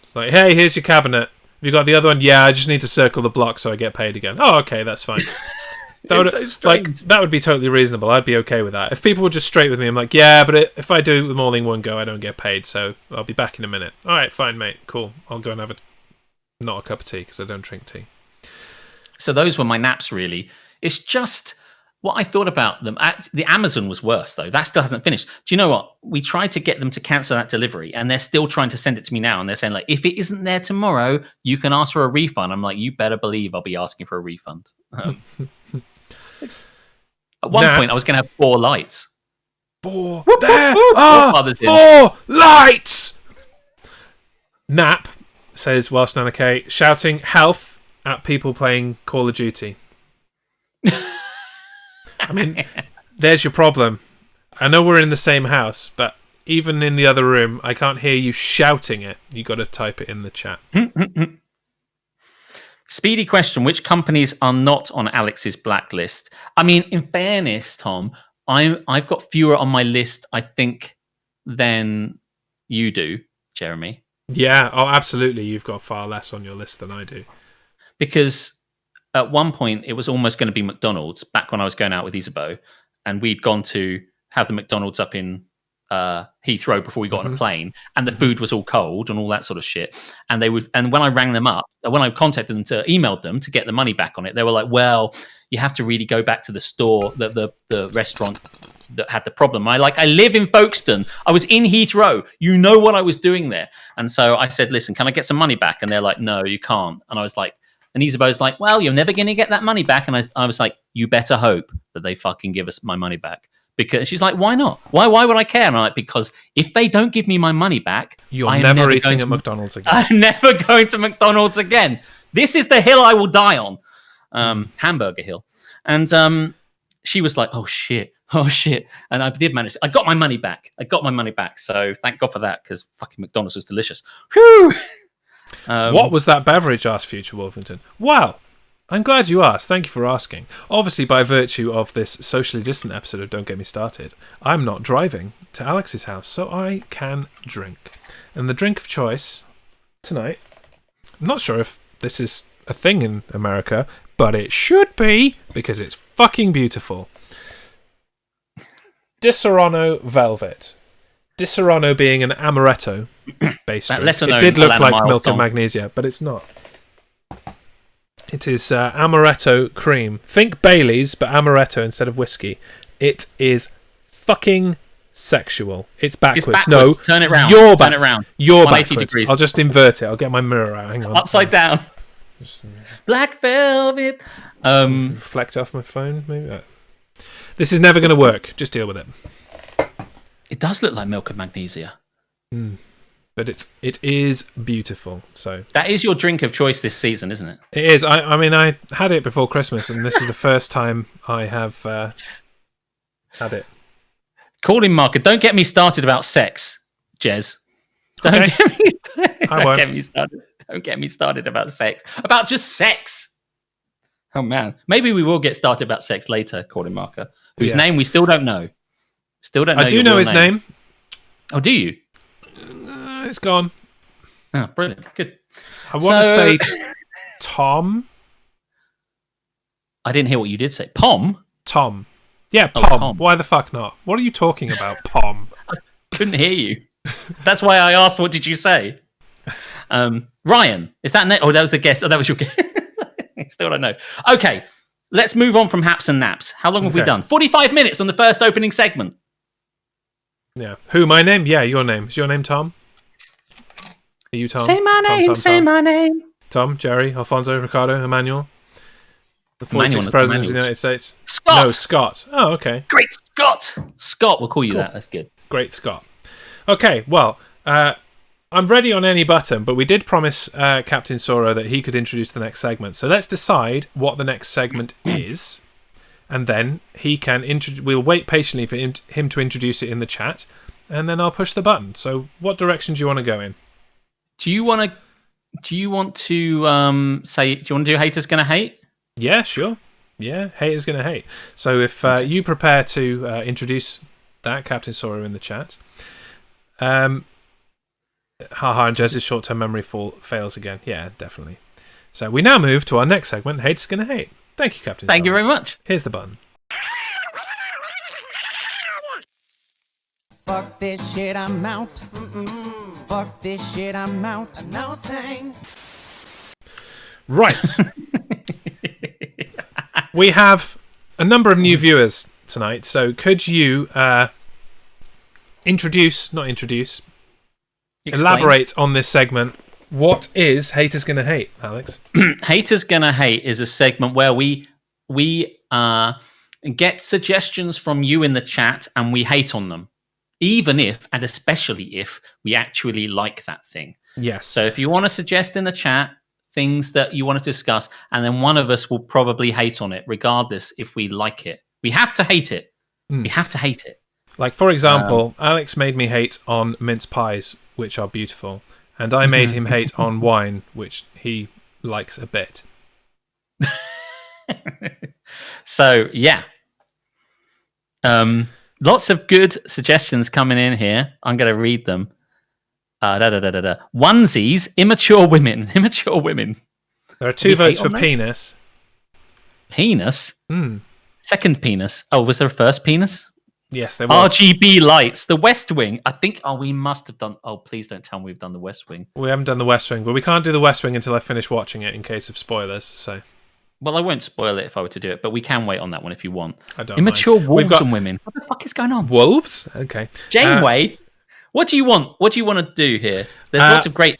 It's like, hey, here's your cabinet. Have you got the other one? Yeah, I just need to circle the block so I get paid again. Oh, okay, that's fine. That would be totally reasonable. I'd be okay with that. If people were just straight with me, I'm like, yeah, but if I do them all in one go, I don't get paid, so I'll be back in a minute. All right, fine, mate. Cool. I'll go and have not a cup of tea because I don't drink tea. So those were my naps, really. It's just what I thought about them. The Amazon was worse, though. That still hasn't finished. Do you know what? We tried to get them to cancel that delivery, and they're still trying to send it to me now. And they're saying, like, if it isn't there tomorrow, you can ask for a refund. I'm like, you better believe I'll be asking for a refund. At one point, I was going to have 4 lights. 4 there are 4 lights! Nap says, whilst Nana K, shouting health at people playing Call of Duty. I mean, there's your problem. I know we're in the same house, but even in the other room, I can't hear you shouting it. You got to type it in the chat. Speedy question: which companies are not on Alex's blacklist? I mean, in fairness, Tom, I've got fewer on my list, I think, than you do, Jeremy. Yeah, oh, absolutely. You've got far less on your list than I do. Because at one point, it was almost going to be McDonald's, back when I was going out with Isabeau, and we'd gone to have the McDonald's up in Heathrow before we got on a plane, and the food was all cold and all that sort of shit. And when I rang them up, when I contacted them emailed them to get the money back on it, they were like, well, you have to really go back to the store, the restaurant that had the problem. I live in Folkestone. I was in Heathrow. You know what I was doing there. And so I said, listen, can I get some money back? And they're like, no, you can't. And I was like, and Isabeau's like, well, you're never going to get that money back. And I was like, you better hope that they fucking give us my money back. Because she's like, why not? Why would I care? And I'm like, because if they don't give me my money back, I'm never eating at McDonald's again. I'm never going to McDonald's again. This is the hill I will die on. Hamburger Hill. And she was like, oh shit. And I did manage. I got my money back. So thank God for that, because fucking McDonald's was delicious. Whew! What was that beverage? Asked Future Wolfington. Well, I'm glad you asked. Thank you for asking. Obviously, by virtue of this socially distant episode of Don't Get Me Started, I'm not driving to Alex's house, so I can drink. And the drink of choice tonight, I'm not sure if this is a thing in America, but it should be, because it's fucking beautiful. Disaronno Velvet. Disaronno being an amaretto-based drink. It did look like milk and magnesia, but it's not. It is amaretto cream. Think Baileys, but amaretto instead of whiskey. It is fucking sexual. It's backwards. No, turn it round. You're turn it round. You're 180 backwards. degrees. I'll just invert it. I'll get my mirror out. Hang on. Upside down. Just, Black velvet. reflect off my phone, maybe. This is never going to work. Just deal with it. It does look like milk of magnesia. But it is beautiful. So that is your drink of choice this season, isn't it? it is. I mean, I had it before Christmas, and this is the first time I have had it. Calling marker. Don't get me started about sex, Jez. Don't get me started. Don't get me started about sex. About just sex. Oh man, maybe we will get started about sex later. Calling marker, whose name we still don't know. Still don't know. I do know his name. Oh, do you? It's gone. Oh, brilliant. Good. I want to say Tom. I didn't hear what you did say. Pom? Tom. Yeah, Pom. Tom. Why the fuck not? What are you talking about, Pom? Couldn't hear you. That's why I asked, what did you say? Ryan. Is that name? Oh, that was the guess. Oh, that was your guess. Still don't know. Okay. Let's move on from haps and naps. How long have we done? 45 minutes on the first opening segment. Yeah. Who, my name? Yeah, your name. Is your name Tom? Are you Tom? Say my name, say my name. Tom, Jerry, Alfonso, Ricardo, Emmanuel. The 46th President of the United States. Scott! No, Scott. Oh, okay. Great Scott! Scott, we'll call you that. That's good. Great Scott. Okay, well, I'm ready on any button, but we did promise Captain Sora that he could introduce the next segment. So let's decide what the next segment is, and then he can we'll wait patiently for him to introduce it in the chat, and then I'll push the button. So what direction do you want to go in? Do you want to say? Do you want to do haters gonna hate? Yeah, sure. Yeah, haters gonna hate. So if you prepare to introduce that, Captain Sora, in the chat. Haha, and Jez's short-term memory fails again. Yeah, definitely. So we now move to our next segment, Haters Gonna Hate. Thank you, Captain. Thank you very much. Here's the button. Fuck this shit, I'm out. Fuck this shit, I'm out. No thanks. Right. We have a number of new viewers tonight, so could you elaborate on this segment? What is Haters Gonna Hate, Alex? Haters Gonna Hate is a segment where we get suggestions from you in the chat and we hate on them, even if, and especially if, we actually like that thing. Yes. So if you want to suggest in the chat things that you want to discuss, and then one of us will probably hate on it, regardless if we like it. We have to hate it. We have to hate it. Like, for example, Alex made me hate on mince pies, which are beautiful, and I made him hate on wine, which he likes a bit. So, yeah. Lots of good suggestions coming in here. I'm going to read them. Onesies, immature women. Immature women. There are 2 votes for penis. Penis? Second penis. Oh, was there a first penis? Yes, there was. RGB lights. The West Wing. I think, we must have done... Oh, please don't tell me we've done the West Wing. We haven't done the West Wing, but we can't do the West Wing until I finish watching it in case of spoilers, so... Well, I won't spoil it if I were to do it, but we can wait on that one if you want. I don't Immature mind. wolves and women. What the fuck is going on? Wolves? Okay. Janeway? What do you want? What do you want to do here? There's lots of great...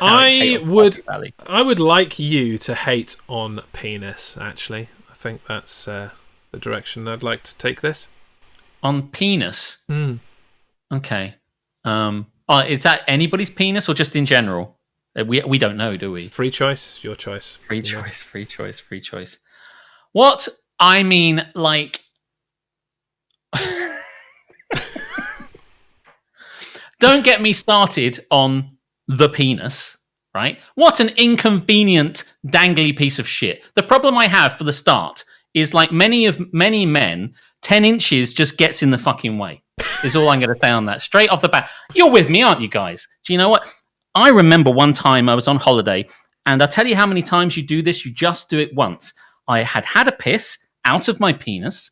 I would like you to hate on penis, actually. I think that's the direction I'd like to take this. On penis? Okay. Is that anybody's penis or just in general? We don't know, do we? Free choice, your choice. Free choice. What? I mean, like... Don't get me started on the penis, right? What an inconvenient, dangly piece of shit. The problem I have for the start is, like many men, 10 inches just gets in the fucking way, is all I'm going to say on that. Straight off the bat. You're with me, aren't you guys? Do you know what? I remember one time I was on holiday, and I'll tell you how many times you do this. You just do it once. I had a piss out of my penis,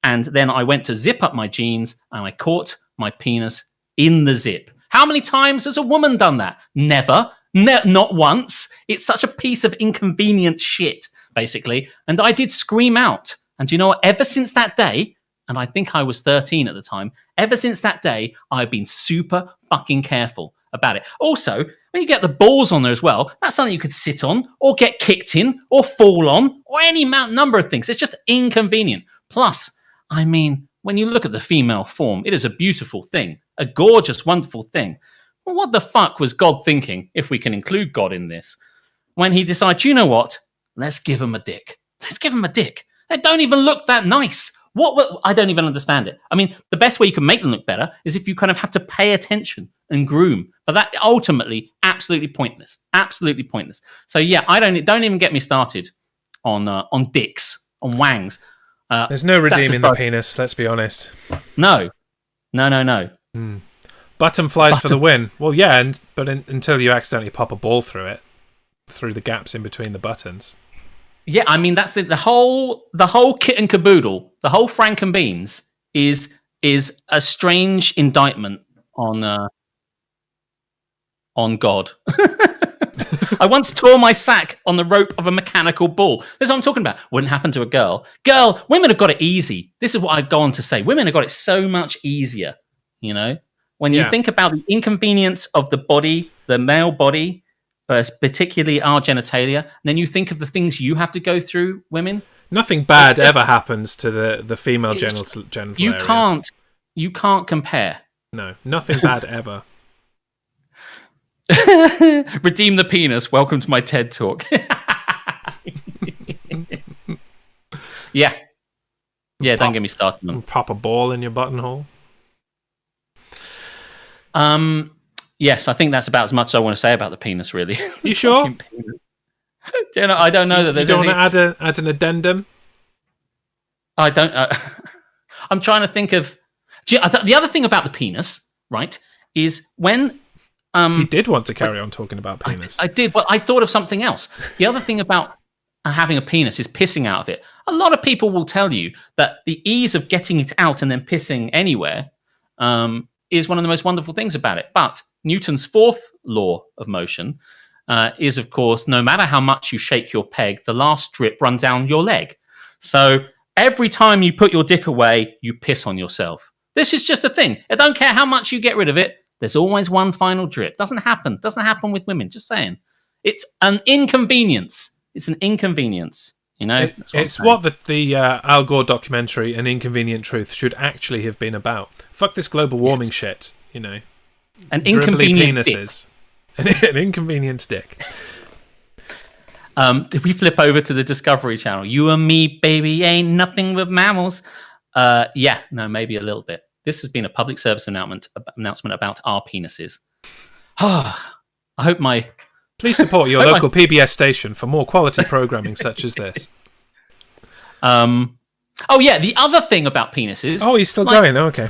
and then I went to zip up my jeans, and I caught my penis in the zip. How many times has a woman done that? Never. Not once. It's such a piece of inconvenient shit, basically. And I did scream out. And you know what? Ever since that day, and I think I was 13 at the time, ever since that day, I've been super fucking careful about it. Also, when you get the balls on there as well, that's something you could sit on or get kicked in or fall on or any number of things. It's just inconvenient. Plus, I mean, when you look at the female form, it is a beautiful thing, a gorgeous, wonderful thing. Well, what the fuck was God thinking, if we can include God in this, when he decided, you know what? Let's give him a dick. Let's give him a dick. They don't even look that nice. What? I don't even understand it. I mean, the best way you can make them look better is if you kind of have to pay attention and groom. But that ultimately, absolutely pointless. Absolutely pointless. So yeah, don't even get me started on dicks, on wangs. There's no redeeming the penis. Let's be honest. No. Button flies for the win. Well, yeah, until you accidentally pop a ball through it, through the gaps in between the buttons. Yeah, I mean that's the whole kit and caboodle. The whole Frank and Beans is a strange indictment on God. I once tore my sack on the rope of a mechanical bull. That's what I'm talking about. Wouldn't happen to a girl. Women have got it easy. This is what I'd go on to say. Women have got it so much easier. You know, when you think about the inconvenience of the body, the male body. Particularly our genitalia, and then you think of the things you have to go through, women. Nothing bad ever happens to the female genital area. You can't compare. No, nothing bad ever. Redeem the penis. Welcome to my TED talk. Yeah. Don't get me started on. Pop a ball in your buttonhole. Yes, I think that's about as much as I want to say about the penis, really. You sure? I don't know that there's anything... You don't want to add an addendum? I don't... I'm trying to think of... The other thing about the penis, right, is when... He did want to carry on talking about penis. I did, but I thought of something else. The other thing about having a penis is pissing out of it. A lot of people will tell you that the ease of getting it out and then pissing anywhere is one of the most wonderful things about it. But Newton's fourth law of motion is, of course, no matter how much you shake your peg, the last drip runs down your leg. So every time you put your dick away, you piss on yourself. This is just a thing. I don't care how much you get rid of it. There's always one final drip. Doesn't happen with women. Just saying. It's an inconvenience. It's an inconvenience. You know, it's what the Al Gore documentary, An Inconvenient Truth, should actually have been about. Fuck this global warming shit, you know. An inconvenient penises. An inconvenient dick. Did we flip over to the Discovery Channel? You and me, baby, ain't nothing but mammals. Maybe a little bit. This has been a public service announcement about our penises. I hope my... Please support your local PBS station for more quality programming such as this. The other thing about penises... Oh, he's still going. Oh, okay.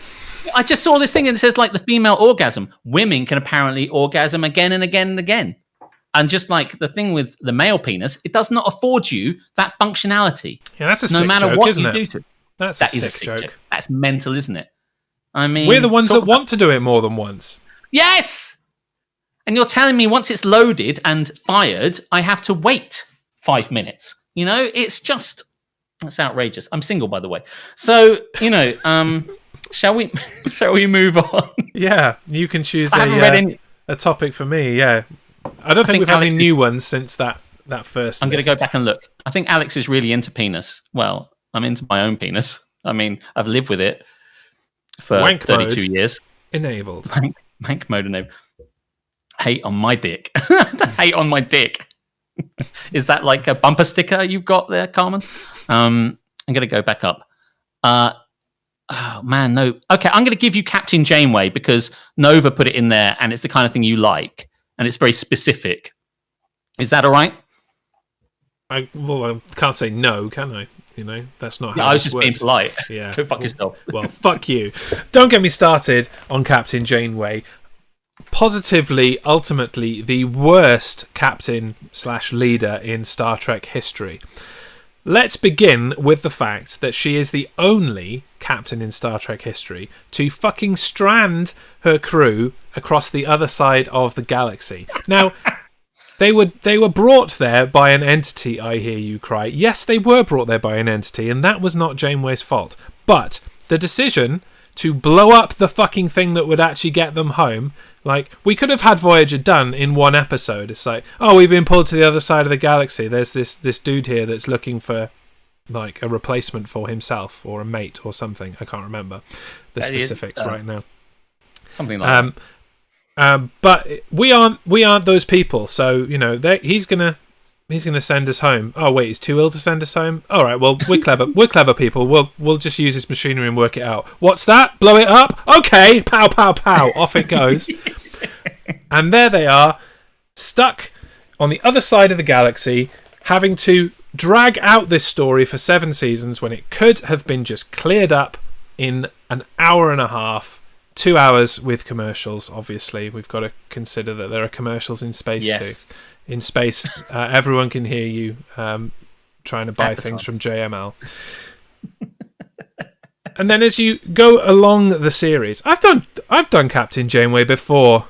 I just saw this thing and it says, like, the female orgasm. Women can apparently orgasm again and again and again. And just like the thing with the male penis, it does not afford you that functionality. Yeah, that's a sick joke, isn't it? That's a sick joke. That's mental, isn't it? I mean... We're the ones that want to do it more than once. Yes! And you're telling me once it's loaded and fired, I have to wait 5 minutes. You know, it's just... That's outrageous. I'm single, by the way. So, you know... Shall we move on? Yeah, you can choose a topic for me. Yeah, I don't think we've had any new ones since that first. I'm going to go back and look. I think Alex is really into penis. Well, I'm into my own penis. I mean, I've lived with it for Wank 32 mode years. Enabled. Wank mode enabled. Hate on my dick. Hate on my dick. Is that like a bumper sticker you've got there, Carmen? I'm going to go back up. Oh, man, no. Okay, I'm going to give you Captain Janeway because Nova put it in there and it's the kind of thing you like and it's very specific. Is that all right? I can't say no, can I? You know, that's not how I was just being polite. Yeah. Go fuck yourself. Well, fuck you. Don't get me started on Captain Janeway. Positively, ultimately, the worst captain/leader in Star Trek history. Let's begin with the fact that she is the only captain in Star Trek history to fucking strand her crew across the other side of the galaxy. Now, they were brought there by an entity, I hear you cry. Yes, they were brought there by an entity, and that was not Janeway's fault. But the decision to blow up the fucking thing that would actually get them home. Like, we could have had Voyager done in one episode. It's like, oh, we've been pulled to the other side of the galaxy. There's this dude here that's looking for, like, a replacement for himself or a mate or something. I can't remember the specifics right now. Something like that. But we aren't those people. So, you know, he's gonna send us home. Oh wait, he's too ill to send us home. All right, well, we're clever. We're clever people. We'll just use this machinery and work it out. What's that? Blow it up? Okay, pow pow pow. Off it goes. And there they are, stuck on the other side of the galaxy, having to drag out this story for 7 seasons when it could have been just cleared up in an hour and a half. 2 hours with commercials. Obviously, we've got to consider that there are commercials in space too. In space, everyone can hear you trying to buy things from JML. And then as you go along the series, I've done Captain Janeway before.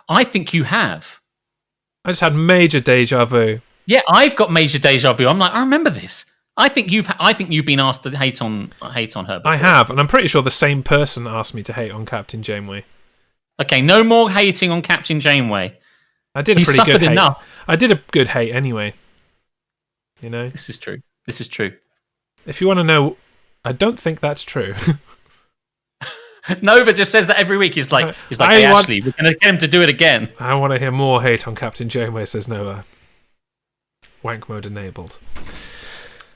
I think you have. I just had major deja vu. Yeah, I've got major deja vu. I'm like, I remember this. I think you've been asked to hate on her before. I have, and I'm pretty sure the same person asked me to hate on Captain Janeway. Okay, no more hating on Captain Janeway. I did a pretty good hate. Enough. I did a good hate anyway. You know? This is true. This is true. If you want to know, I don't think that's true. Nova just says that every week. He's like, hey, Ashley, we're going to get him to do it again. I want to hear more hate on Captain Janeway, says Nova. Wank mode enabled.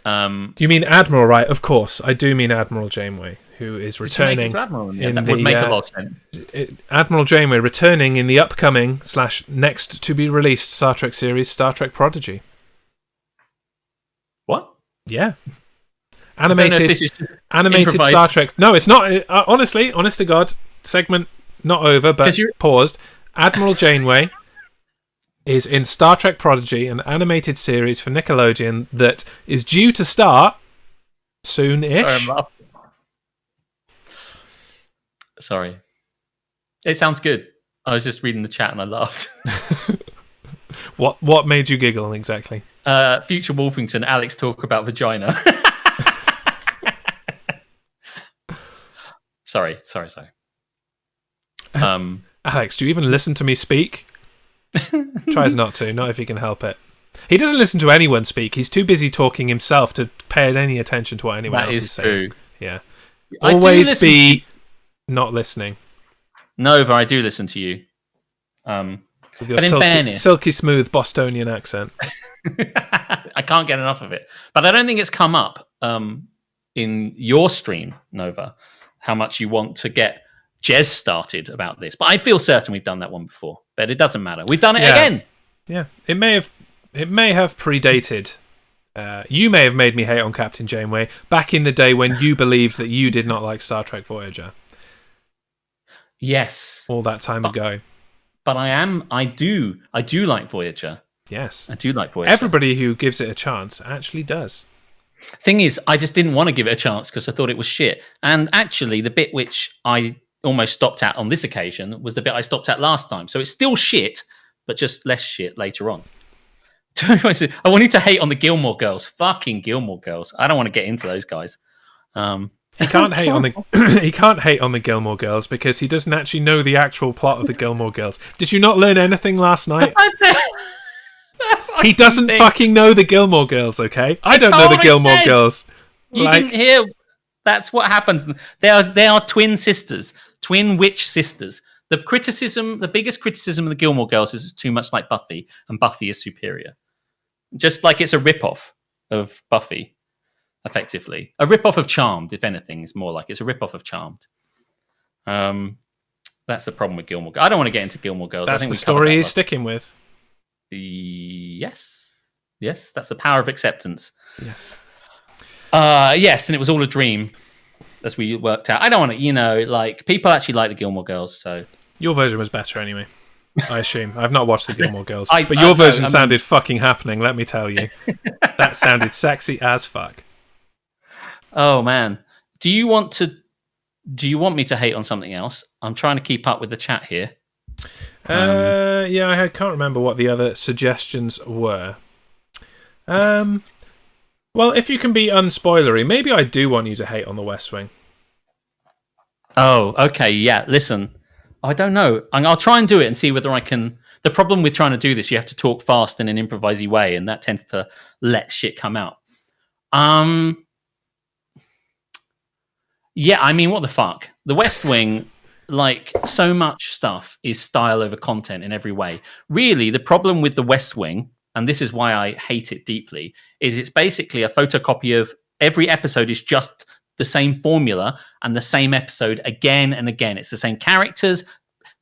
You mean Admiral, right? Of course, I do mean Admiral Janeway, who is returning. That would make a lot of sense. Admiral Janeway returning in the upcoming / next to be released Star Trek series, Star Trek Prodigy. What? Yeah, animated Star Trek. No, it's not. Honestly, honest to God, segment not over, but paused. Admiral Janeway is in Star Trek Prodigy, an animated series for Nickelodeon that is due to start soon-ish. Sorry. It sounds good. I was just reading the chat and I laughed. What made you giggle exactly? Future Wolfington, Alex talk about vagina. Sorry. Alex, do you even listen to me speak? Tries not to, not if he can help it. He doesn't listen to anyone speak. He's too busy talking himself to pay any attention to what anyone else is saying. Yeah. Always be not listening. Nova, I do listen to you. With your silky smooth Bostonian accent. I can't get enough of it. But I don't think it's come up in your stream, Nova, how much you want to get Jez started about this. But I feel certain we've done that one before. But it doesn't matter. We've done it again. Yeah. It may have predated. You may have made me hate on Captain Janeway back in the day when you believed that you did not like Star Trek Voyager. Yes. All that time ago. But I do like Voyager. Yes. I do like Voyager. Everybody who gives it a chance actually does. Thing is, I just didn't want to give it a chance because I thought it was shit. And actually, the bit which I almost stopped at on this occasion was the bit I stopped at last time. So it's still shit, but just less shit later on. I wanted to hate on the Gilmore Girls. Fucking Gilmore Girls. I don't want to get into those guys. He can't hate on the Gilmore Girls because he doesn't actually know the actual plot of the Gilmore Girls. Did you not learn anything last night? He doesn't fucking know the Gilmore Girls, okay? I don't know the Gilmore Girls. You didn't hear. That's what happens. They are twin sisters, twin witch sisters. The biggest criticism of the Gilmore Girls is it's too much like Buffy, and Buffy is superior. Just like it's a rip-off of Buffy, effectively. A rip-off of Charmed, if anything, is more like it's a rip-off of Charmed. That's the problem with Gilmore Girls. I don't want to get into Gilmore Girls. That's the story he's sticking with. Yes, that's the power of acceptance. Yes. Yes, and it was all a dream, as we worked out. I don't want to, people actually like the Gilmore Girls, so... Your version was better anyway, I assume. I've not watched the Gilmore Girls, but your version sounded fucking happening, let me tell you. That sounded sexy as fuck. Oh, man. Do you want me to hate on something else? I'm trying to keep up with the chat here. I can't remember what the other suggestions were. Well, if you can be unspoilery, maybe I do want you to hate on the West Wing. Oh, okay, yeah. Listen, I don't know. I'll try and do it and see whether I can. The problem with trying to do this, you have to talk fast in an improvisy way, and that tends to let shit come out. Yeah, I mean, what the fuck? The West Wing, like, so much stuff is style over content in every way. Really, the problem with the West Wing, and this is why I hate it deeply, is it's basically a photocopy of every episode is just the same formula and the same episode again and again. It's the same characters,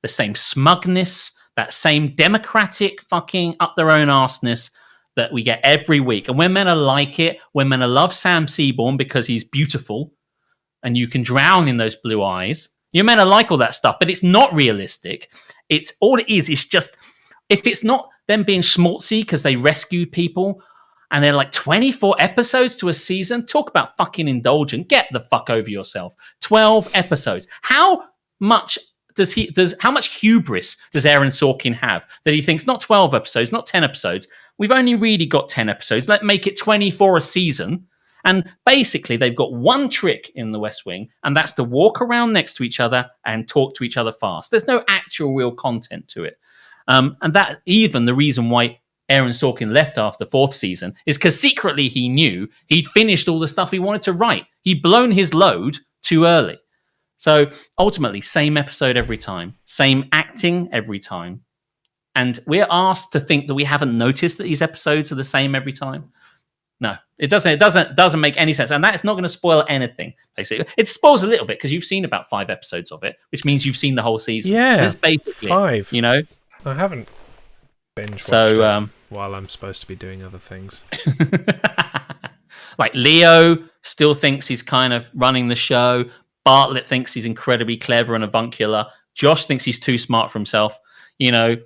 the same smugness, that same democratic fucking up their own arseness that we get every week. And we're meant to like it. We're meant to love Sam Seaborn because he's beautiful and you can drown in those blue eyes. You're meant to like all that stuff, but it's not realistic. It's all it is. It's just, if it's not them being schmaltzy because they rescue people and they're like 24 episodes to a season, talk about fucking indulgent. Get the fuck over yourself. 12 episodes. How much how much hubris does Aaron Sorkin have that he thinks not 12 episodes, not 10 episodes? We've only really got 10 episodes. Let's make it 24 a season. And basically, they've got one trick in the West Wing, and that's to walk around next to each other and talk to each other fast. There's no actual real content to it. And that even the reason why Aaron Sorkin left after the 4th season is because secretly he knew he'd finished all the stuff he wanted to write. He'd blown his load too early. So ultimately, same episode every time, same acting every time. And we're asked to think that we haven't noticed that these episodes are the same every time. No, it doesn't make any sense. And that's not going to spoil anything, basically. It spoils a little bit because you've seen about 5 episodes of it, which means you've seen the whole season. Yeah, that's basically 5. You know? I haven't binge watched it while I'm supposed to be doing other things. Like Leo still thinks he's kind of running the show. Bartlett thinks he's incredibly clever and avuncular. Josh thinks he's too smart for himself. You know,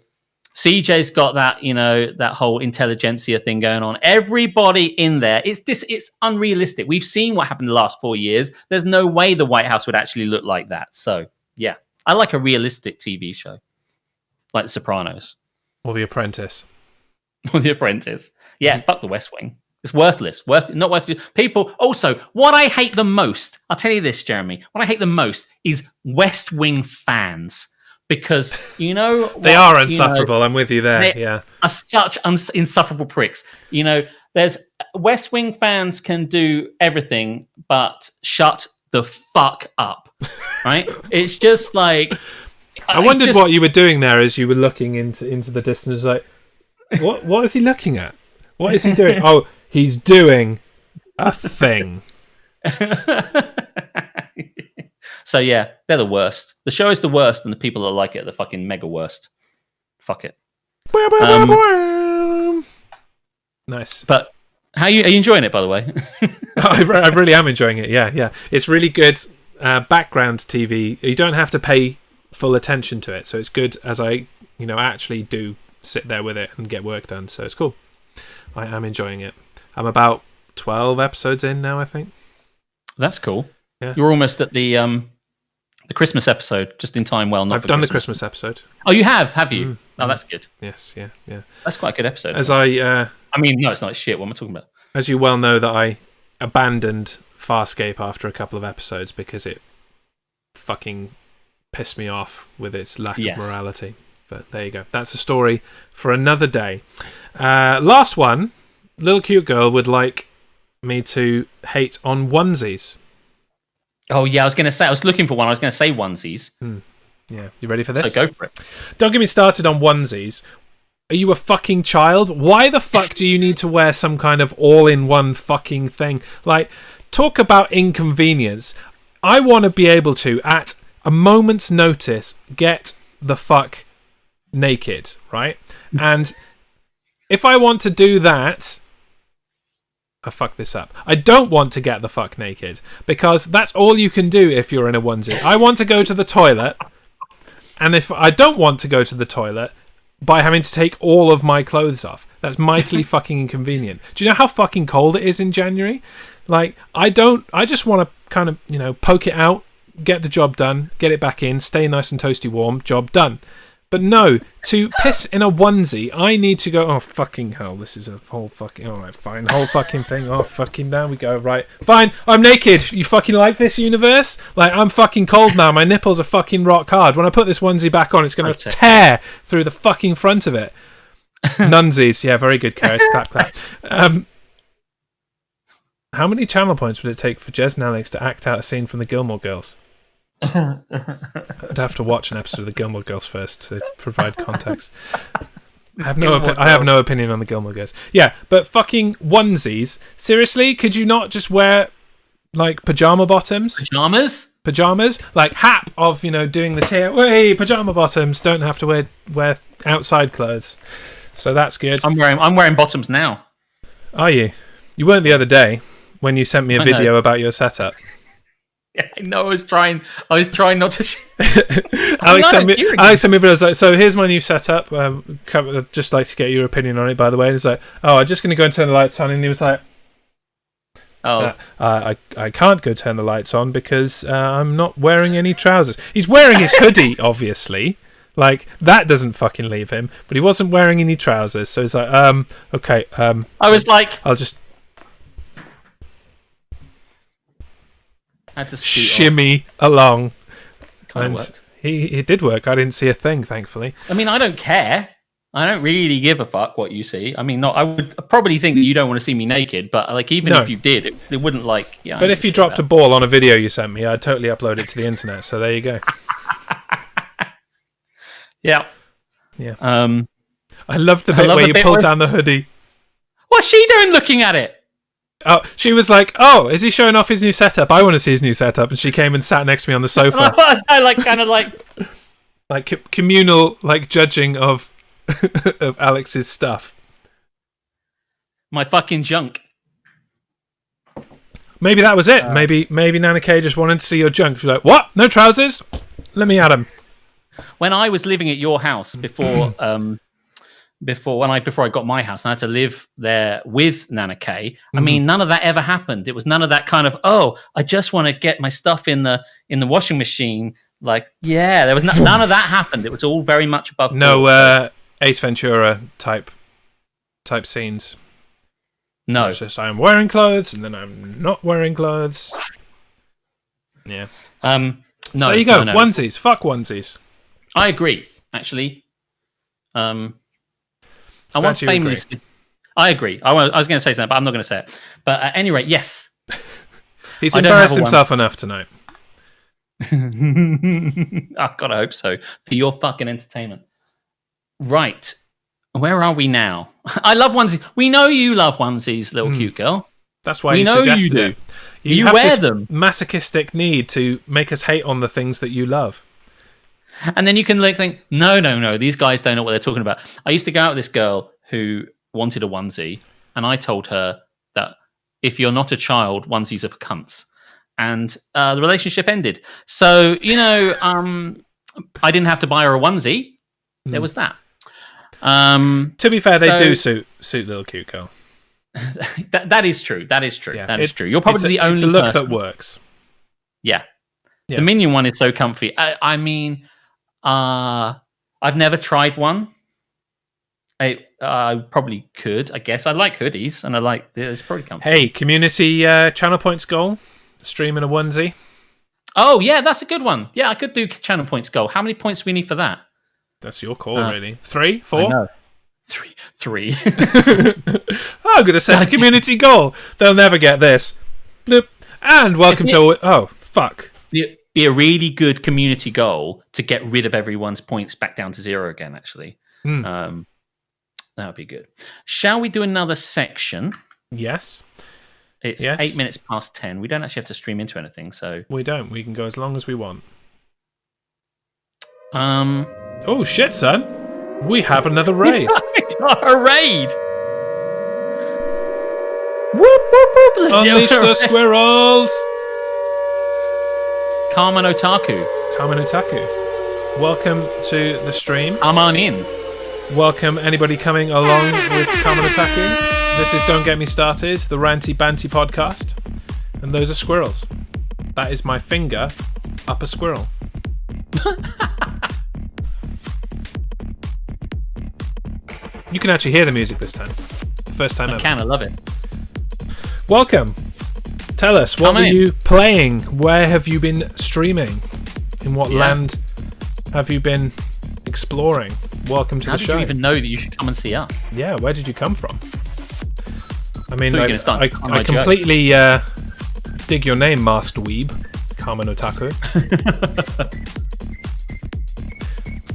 CJ's got that, you know, that whole intelligentsia thing going on. Everybody in there, it's unrealistic. We've seen what happened the last 4 years. There's no way the White House would actually look like that. So, yeah, I like a realistic TV show, like The Sopranos. Or The Apprentice. Or The Apprentice. Yeah, fuck The West Wing. It's worthless. Not worth it. People, also, what I hate the most, I'll tell you this, Jeremy, what I hate the most is West Wing fans. Because, you know... they are insufferable. I'm with you there, yeah. Are such insufferable pricks. You know, there's... West Wing fans can do everything, but shut the fuck up, right? It's just like... I wondered what you were doing there as you were looking into the distance. Like, what is he looking at? What is he doing? Oh, he's doing a thing. So yeah, they're the worst. The show is the worst, and the people that like it are the fucking mega worst. Fuck it. Nice. But are you enjoying it, by the way? I really am enjoying it. Yeah. It's really good background TV. You don't have to pay full attention to it, so it's good as I, actually do sit there with it and get work done. So it's cool. I am enjoying it. I'm about 12 episodes in now, I think. That's cool. Yeah. You're almost at the Christmas episode, just in time. Well, I've done the Christmas episode. Oh, you have you? Oh, that's good. Yes, yeah. That's quite a good episode. I mean, no, it's not shit. What am I talking about? As you well know, that I abandoned Farscape after a couple of episodes because it fucking pissed me off with its lack of morality. But there you go. That's a story for another day. Last one. Little Cute Girl would like me to hate on onesies. Oh, yeah, I was looking for one. I was going to say onesies. Yeah, you ready for this? So go for it. Don't get me started on onesies. Are you a fucking child? Why the fuck do you need to wear some kind of all-in-one fucking thing? Like, talk about inconvenience. I want to be able to, at a moment's notice, get the fuck naked, right? And if I want to do that... I fucked this up. I don't want to get the fuck naked because that's all you can do if you're in a onesie. I want to go to the toilet, and if I don't want to go to the toilet by having to take all of my clothes off, that's mightily fucking inconvenient. Do you know how fucking cold it is in January? Like, I just want to kind of, poke it out, get the job done, get it back in, stay nice and toasty warm, job done. But no, to piss in a onesie, I need to go, oh, fucking hell, this is a whole fucking, alright, fine, whole fucking thing, oh, fucking, there we go, right, fine, I'm naked, you fucking like this universe? Like, I'm fucking cold now, my nipples are fucking rock hard, when I put this onesie back on, it's going to tear through the fucking front of it. Nunsies, yeah, very good, Karis, clap, clap. How many channel points would it take for Jez and Alex to act out a scene from the Gilmore Girls? I'd have to watch an episode of the Gilmore Girls first to provide context. I have no opinion on the Gilmore Girls. Yeah, but fucking onesies. Seriously, could you not just wear like pajama bottoms? Pajamas? Like Hap of, doing this here. Hey, pajama bottoms. Don't have to wear outside clothes. So that's good. I'm wearing bottoms now. Are you? You weren't the other day when you sent me a video about your setup. Yeah, I know. I was trying not to. Alex sent me videos like, so here's my new setup. I'd just like to get your opinion on it, by the way. And it's like, oh, I'm just going to go and turn the lights on. And he was like, oh, I can't go turn the lights on because I'm not wearing any trousers. He's wearing his hoodie, obviously. Like, that doesn't fucking leave him. But he wasn't wearing any trousers. So he's like, okay. I was like, I'll just had to shimmy along. Kind of worked. It did work. I didn't see a thing, thankfully. I mean, I don't care. I don't really give a fuck what you see. I mean, I would probably think that you don't want to see me naked, but like, even if you did, it wouldn't like. Yeah. But if you dropped a ball on a video you sent me, I'd totally upload it to the internet. So there you go. Yeah. I love the bit where you pulled down the hoodie. What's she doing looking at it? Oh, she was like, "Oh, is he showing off his new setup? I want to see his new setup." And she came and sat next to me on the sofa. like communal judging of of Alex's stuff. My fucking junk. Maybe that was it. Maybe Nana K just wanted to see your junk. She's like, "What? No trousers? Let me at him." When I was living at your house before I got my house and I had to live there with Nana K, I mean, none of that ever happened. It was none of that kind of, oh, I just want to get my stuff in the washing machine. Like, yeah, there was none of that happened. It was all very much above. No Ace Ventura type scenes. No, it's just I'm wearing clothes and then I'm not wearing clothes. Yeah. No. So there you go. No. Onesies. Fuck onesies. I agree. Actually. I once famously. I agree. I was going to say something, but I'm not going to say it. But at any rate, yes. He's embarrassed himself enough tonight. Oh, God, I hope so. For your fucking entertainment. Right. Where are we now? I love onesies. We know you love onesies, little cute girl. That's why you suggested it. You have wear this them. Masochistic need to make us hate on the things that you love. And then you can think, no, these guys don't know what they're talking about. I used to go out with this girl who wanted a onesie, and I told her that if you're not a child, onesies are for cunts. And the relationship ended. So, I didn't have to buy her a onesie. There was that. To be fair, they do suit little cute girl. That is true. That is true. Yeah, that is true. You're probably the only It's a look person. that works. Yeah. The Minion one is so comfy. I mean, I've never tried one. I probably could, I guess. I like hoodies, and it's probably comfy. Hey, community channel points goal. Stream in a onesie. Oh, yeah, that's a good one. Yeah, I could do channel points goal. How many points do we need for that? That's your call, really. 3? 4? I know. Three. Oh, I'm going to set a community goal. They'll never get this. Bloop. And welcome to... Oh, fuck. Be a really good community goal to get rid of everyone's points back down to 0 again, actually. That would be good. Shall we do another section? Yes. It's 8 minutes past 10. We don't actually have to stream into anything, so... We don't. We can go as long as we want. Oh, shit, son. We have another raid. A raid! Whoop, whoop, whoop. Unleash the squirrels! Carmen Otaku. Welcome to the stream. Come on in. Welcome anybody coming along with Carmen Otaku. This is Don't Get Me Started, the Ranty Banty podcast. And those are squirrels. That is my finger up a squirrel. You can actually hear the music this time. First time ever. I love it. Welcome. Tell us, what were you playing? Where have you been streaming? In what land have you been exploring? Welcome to the show. How did you even know that you should come and see us? Yeah, where did you come from? I mean, I completely dig your name, Masked Weeb, Carmen Otaku.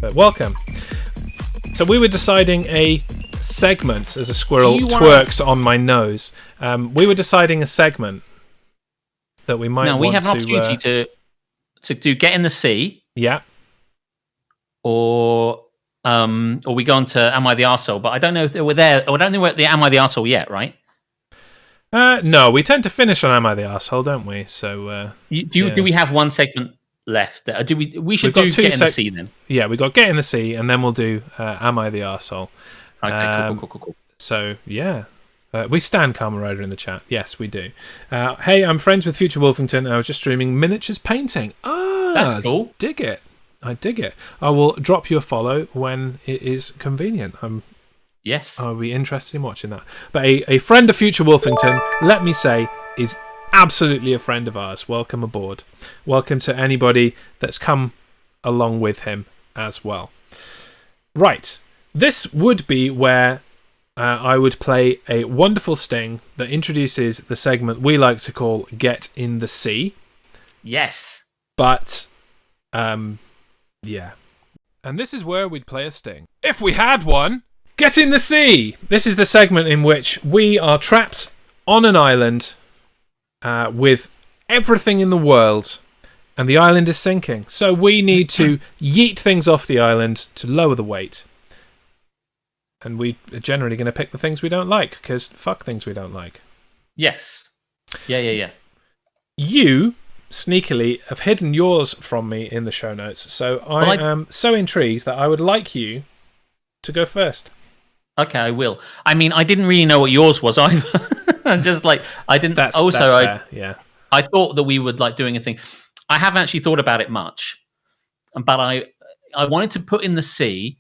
But welcome. So we were deciding a segment, as a squirrel twerks on my nose. We were deciding a segment that we might want to... we have an opportunity to do Get in the Sea. Yeah. Or we go on to Am I the Arsehole? But I don't know if we're there. I don't think we're at the Am I the Arsehole yet, right? No, we tend to finish on Am I the Arsehole, don't we? So do we have one segment left there? We should do Get in the Sea then. Yeah, we got Get in the Sea, and then we'll do Am I the Arsehole? Okay, cool. So yeah, we stand Karma Rider in the chat. Yes, we do. Hey, I'm friends with Future Wolfington. I was just streaming miniatures painting. That's cool. I dig it. I will drop you a follow when it is convenient. Yes. I'll be interested in watching that. But a friend of Future Wolfington, let me say, is absolutely a friend of ours. Welcome aboard. Welcome to anybody that's come along with him as well. Right. This would be where I would play a wonderful sting that introduces the segment we like to call Get in the Sea. Yes. But, yeah. And this is where we'd play a sting. If we had one! Get in the Sea! This is the segment in which we are trapped on an island with everything in the world, and the island is sinking. So we need to yeet things off the island to lower the weight. And we are generally going to pick the things we don't like, because fuck things we don't like. Yes. Yeah. You, sneakily, have hidden yours from me in the show notes, so I am so intrigued that I would like you to go first. Okay, I will. I mean, I didn't really know what yours was either. Just like, I didn't... That's fair, yeah. I thought that we would like doing a thing. I haven't actually thought about it much, but I wanted to put in the sea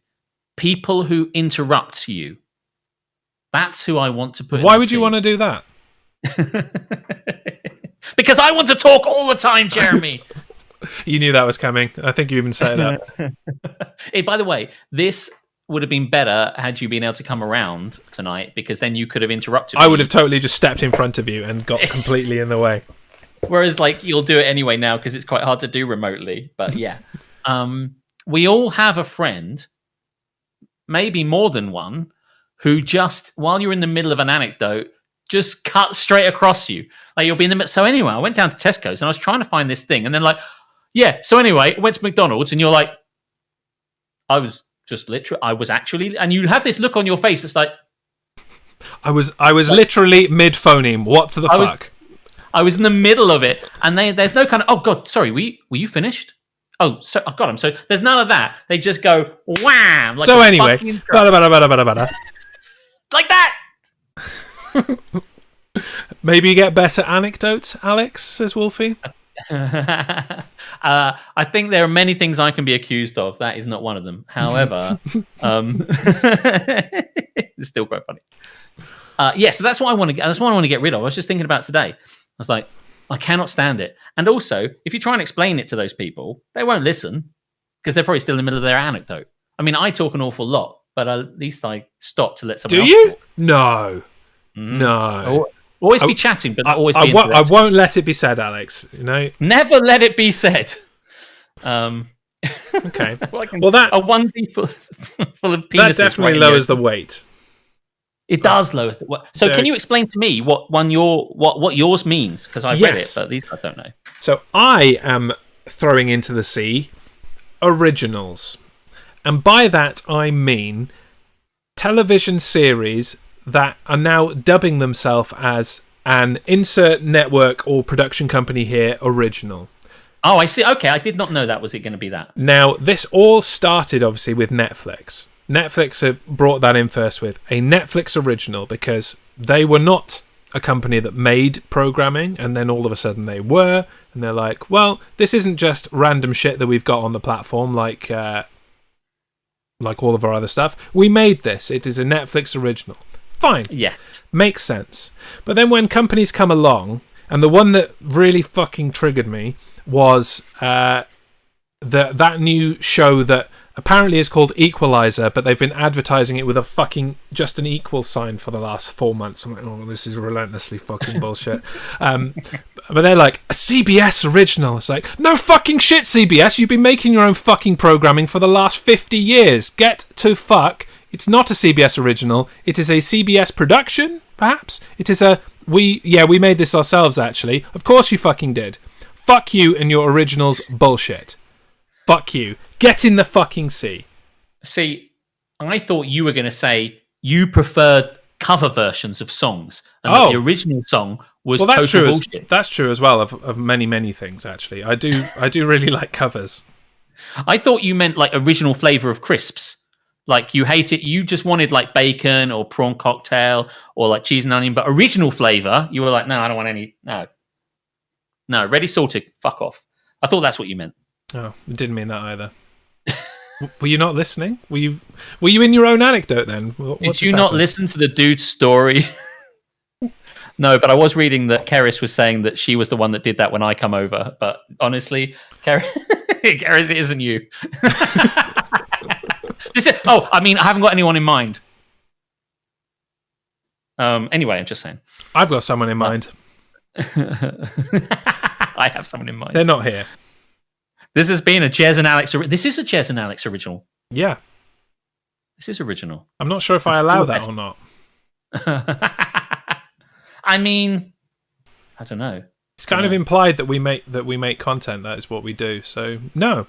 people who interrupt you. That's who I want to put in the sea. Why would you want to do that? Because I want to talk all the time, Jeremy. You knew that was coming. I think you even set it up. Hey, by the way, this would have been better had you been able to come around tonight, because then you could have interrupted me. I would have totally just stepped in front of you and got completely in the way. Whereas, like, you'll do it anyway now because it's quite hard to do remotely. But yeah, we all have a friend, maybe more than one, who just, while you're in the middle of an anecdote, just cut straight across you. Like, you'll be in the middle. So anyway, I went down to Tesco's and I was trying to find this thing. And then like, yeah, so anyway, I went to McDonald's and you're like, I was actually, and you have this look on your face. It's like, I was literally mid-phoneme. What the fuck? I was in the middle of it. And there's no kind of, oh God, sorry, were you finished? Oh, so I got him. So there's none of that. They just go wham. Like so anyway, like that. Maybe you get better anecdotes, Alex, says Wolfie. I think there are many things I can be accused of. That is not one of them. However, it's still quite funny. So that's what I want to get. That's what I want to get rid of. I was just thinking about today. I was like, I cannot stand it. And also, if you try and explain it to those people, they won't listen because they're probably still in the middle of their anecdote. I mean, I talk an awful lot, but at least I stop to let someone else talk. No. No. Always be chatting, but not always be interrupting. I won't let it be said, Alex. You know, never let it be said. Okay. Well, that a onesie full of penises. That definitely lowers the weight. It does lower. So, can you explain to me what yours means? Because I've read it, but these guys don't know. So, I am throwing into the sea originals, and by that I mean television series that are now dubbing themselves as an insert network or production company here original. Oh, I see. Okay, I did not know that. Was it going to be that? Now, this all started, obviously, with Netflix. Netflix have brought that in first with a Netflix original because they were not a company that made programming, and then all of a sudden they were, and they're like, well, this isn't just random shit that we've got on the platform, like like all of our other stuff. We made this. It is a Netflix original. Fine. Yeah. Makes sense. But then when companies come along, and the one that really fucking triggered me was that new show that apparently is called Equalizer, but they've been advertising it with a fucking just an equal sign for the last 4 months. I'm like, oh, this is relentlessly fucking bullshit. But they're like, a CBS original. It's like, no fucking shit, CBS. You've been making your own fucking programming for the last 50 years. Get to fuck. It's not a CBS original. It is a CBS production, perhaps. It is we made this ourselves, actually. Of course you fucking did. Fuck you and your originals bullshit. Fuck you. Get in the fucking sea. See, I thought you were going to say you preferred cover versions of songs, and that the original song was total bullshit. That's true as well of many, many things, actually. I do really like covers. I thought you meant like original flavour of crisps. Like you hate it, you just wanted like bacon or prawn cocktail or like cheese and onion, but original flavour, you were like, no, I don't want any. No, ready salted, fuck off. I thought that's what you meant. Oh, I didn't mean that either. Were you not listening? Were you in your own anecdote then? Did you not listen to the dude's story? No, but I was reading that Keris was saying that she was the one that did that when I come over. But honestly, Keris, it isn't you. I haven't got anyone in mind. Anyway, I'm just saying. I've got someone in mind. I have someone in mind. They're not here. This has been a Jez and Alex. This is a Jez and Alex original. Yeah. This is original. I'm not sure if I allow that or not. I mean, I don't know. It's kind of implied that we make content. That is what we do. So no,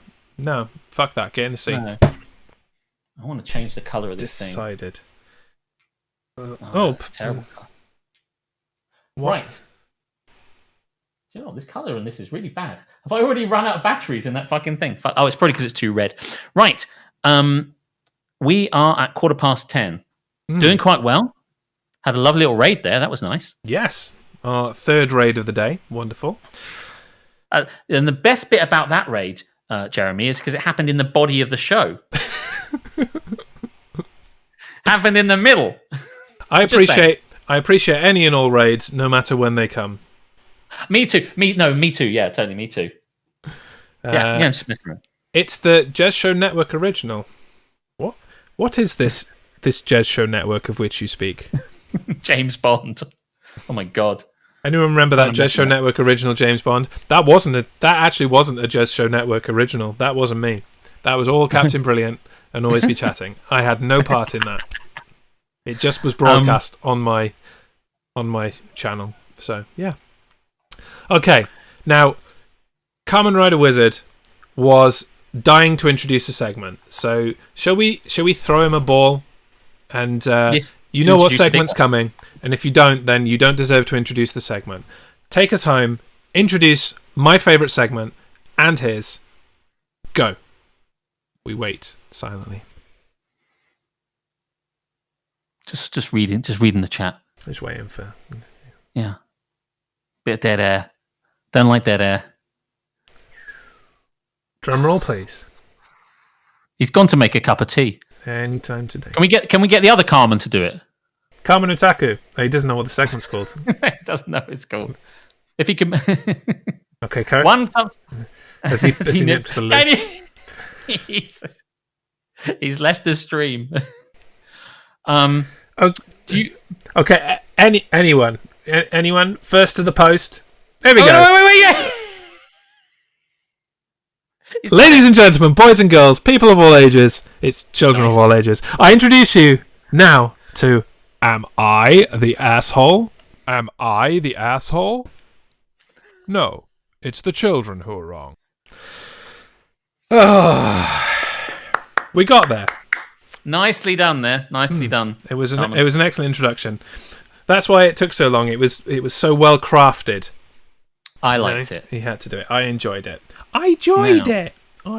fuck that. Get in the sea. No. I want to change the color of this thing. Decided. That's terrible. What? Right. Do you know, this color on this is really bad. Have I already run out of batteries in that fucking thing? Oh, it's probably because it's too red. Right. We are at 10:15. Doing quite well. Had a lovely little raid there. That was nice. Yes. Our third raid of the day. Wonderful. And the best bit about that raid, Jeremy, is because it happened in the body of the show. Happened in the middle. I appreciate any and all raids, no matter when they come. Me too. Me too. Yeah, totally. Me too. I'm just messing around. It's the Jez Show Network original. What is this Jez Show Network of which you speak? James Bond. Oh my god. Anyone remember that Jez Show Network original James Bond? That actually wasn't a Jez Show Network original. That wasn't me. That was all Captain Brilliant and Always Be Chatting. I had no part in that. It just was broadcast on my channel. So yeah. Okay. Now, Kamen Rider Wizard was dying to introduce a segment. So shall we throw him a ball? And you know what segment's coming. And if you don't, then you don't deserve to introduce the segment. Take us home. Introduce my favourite segment and his. Go. We wait silently. Just reading the chat. Just waiting for. Yeah. Bit of dead air. Don't like dead air. Drum roll, please. He's gone to make a cup of tea. Anytime today. Can we get the other Carmen to do it? Carmen Otaku. Oh, he doesn't know what the segment's called. He does't know what it's called. If he can. Okay, Carrot. One time. Has he nipped the lid? He's left the stream. Okay. Anyone? First to the post. There we go. Wait, yeah. Ladies and gentlemen, boys and girls, people of all ages, it's children of all ages. I introduce you now to Am I the Asshole? Am I the Asshole? No, it's the children who are wrong. We got there. Nicely done there. Nicely done. It was an excellent introduction. That's why it took so long. It was so well crafted. I liked it. He had to do it. I enjoyed it. I